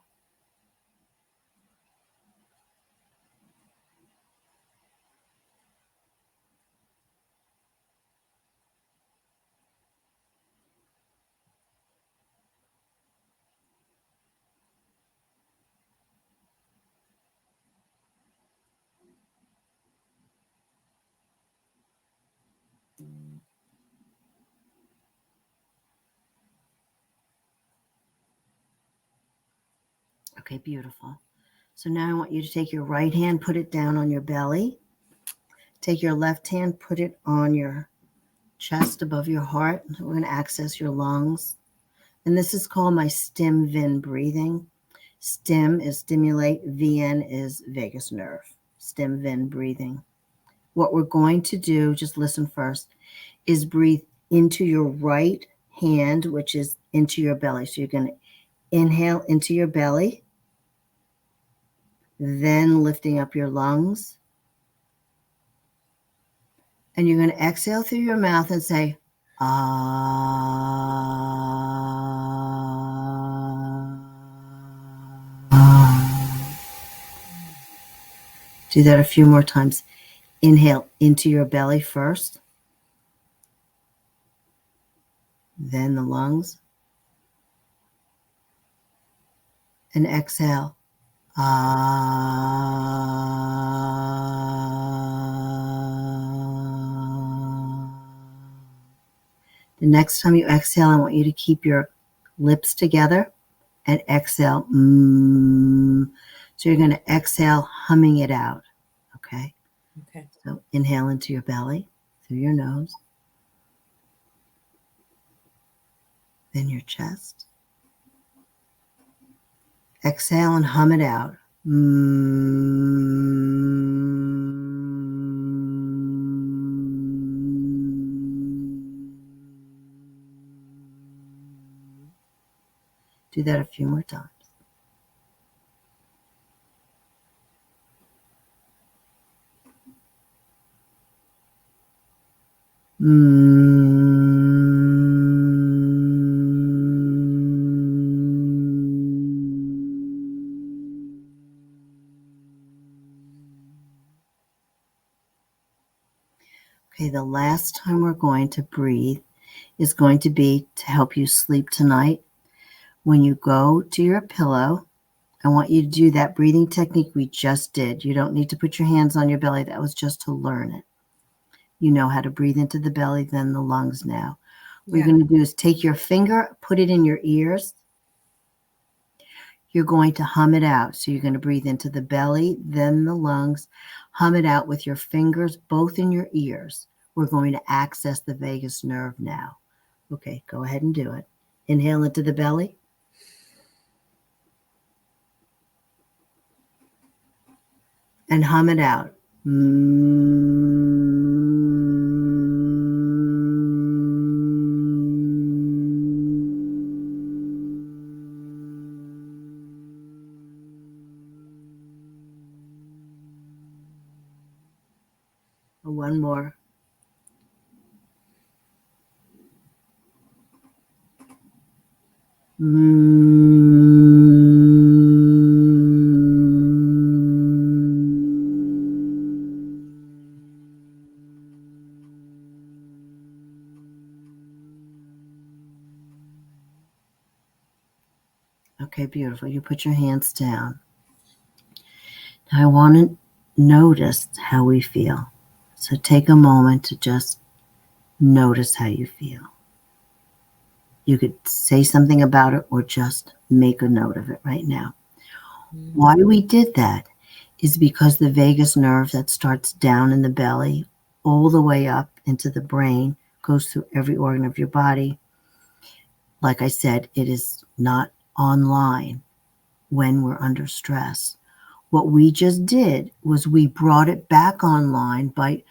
Okay, beautiful. So now I want you to take your right hand, put it down on your belly. Take your left hand, put it on your chest above your heart. We're going to access your lungs. And this is called my stim vin breathing. Stim is stimulate, VN is vagus nerve. Stim vin breathing. What we're going to do, just listen first, is breathe into your right hand, which is into your belly. So you're going to inhale into your belly, then lifting up your lungs. And you're going to exhale through your mouth and say, ah. Do that a few more times. Inhale into your belly first, then the lungs, and exhale. The next time you exhale, I want you to keep your lips together and exhale. So you're going to exhale, humming it out. Okay? Okay. So inhale into your belly through your nose, then your chest. Exhale and hum it out. Do that a few more times. Okay, the last time we're going to breathe is going to be to help you sleep tonight. When you go to your pillow, I want you to do that breathing technique we just did. You don't need to put your hands on your belly. That was just to learn it. You know how to breathe into the belly, then the lungs now. What you're going to do is take your finger, put it in your ears. You're going to hum it out. So you're going to breathe into the belly, then the lungs. Hum it out with your fingers, both in your ears. We're going to access the vagus nerve now. Okay, go ahead and do it. Inhale into the belly. And hum it out. One more. Okay, beautiful. You put your hands down. Now I want to notice how we feel. So take a moment to just notice how you feel. You could say something about it or just make a note of it right now. Why we did that is because the vagus nerve that starts down in the belly all the way up into the brain goes through every organ of your body. Like I said, it is not online when we're under stress. What we just did was we brought it back online by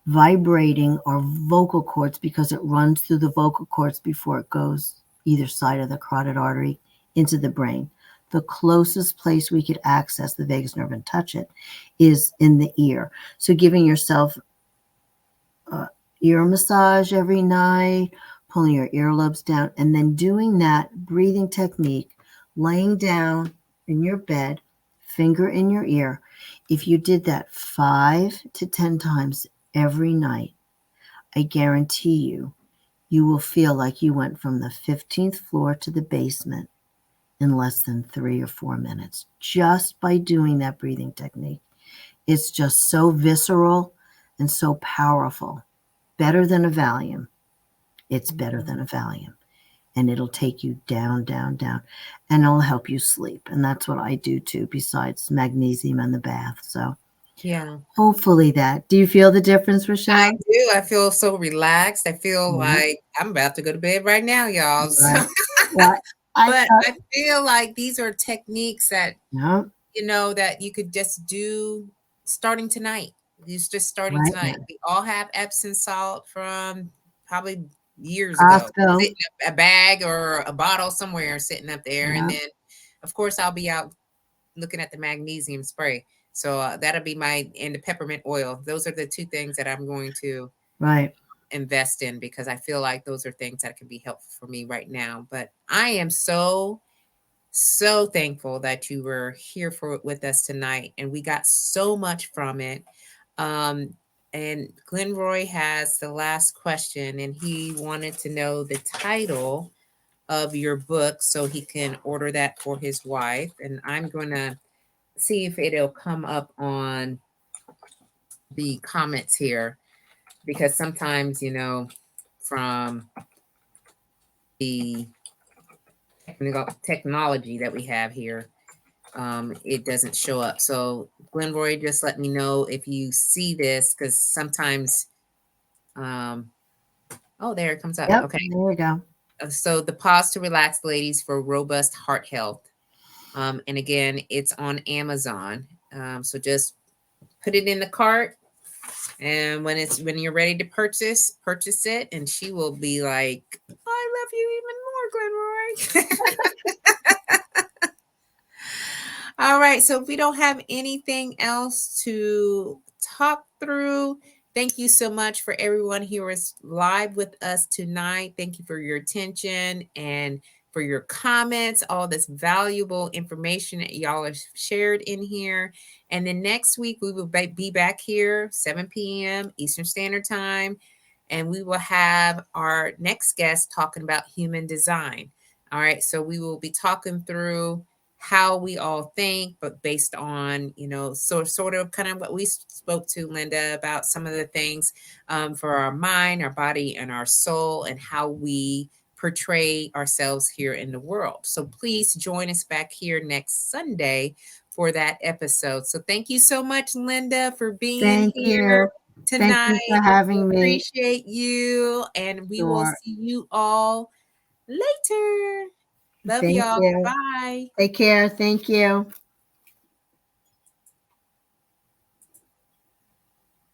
vibrating our vocal cords because it runs through the vocal cords before it goes either side of the carotid artery into the brain. The closest place we could access the vagus nerve and touch it is in the ear. So giving yourself ear massage every night, pulling your earlobes down, and then doing that breathing technique, laying down in your bed, finger in your ear. If you did that 5 to 10 times every night, I guarantee you, you will feel like you went from the 15th floor to the basement in less than 3 or 4 minutes just by doing that breathing technique. It's just so visceral and so powerful. Better than a Valium. It's better than a Valium. And it'll take you down, down, down. And it'll help you sleep. And that's what I do too, besides magnesium and the bath. So Yeah. hopefully that. Do you feel the difference, I Rochelle? do. I feel so relaxed. I feel Yeah, like I'm about to go to bed right now, y'all. So, right. Well, I but thought, I feel like these are techniques that, yeah, that you could just do starting tonight. It's just starting right tonight. now. We all have Epsom salt from probably years ago, Costco. sitting up a bag or a bottle somewhere sitting up there. And Yeah, then, of course, I'll be out looking at the magnesium spray. So that'll be and the peppermint oil. Those are the two things that I'm going to right. invest in because I feel like those are things that can be helpful for me right now. But I am so thankful that you were here with us tonight and we got so much from it. Um, and Glenroy has the last question and he wanted to know the title of your book so he can order that for his wife. And I'm going to see if it'll come up on the comments here because sometimes, from the technology that we have here, it doesn't show up. So, Glenroy, just let me know if you see this because sometimes, um, oh, there it comes up. Yep, Okay. there we go. So, the Pause to Relax Ladies for Robust Heart Health. And again, it's on Amazon. So, just put it in the cart. And when you're ready to purchase it, and she will be like, "I love you even more, Glenroy." All right. So if we don't have anything else to talk through, thank you so much for everyone who is live with us tonight. Thank you for your attention and for your comments, all this valuable information that y'all have shared in here. And then next week, we will be back here, 7 p.m. Eastern Standard Time. And we will have our next guest talking about human design. All right. So we will be talking through how we all think, but based on, sort of kind of what we spoke to, Linda, about some of the things for our mind, our body, and our soul, and how we portray ourselves here in the world. So please join us back here next Sunday for that episode. So thank you so much, Linda, for being Thank here you. Thank tonight. you for We having me. appreciate you, and we will Sure. see you all later. Love Thank y'all. you. Bye. Take care. Thank you.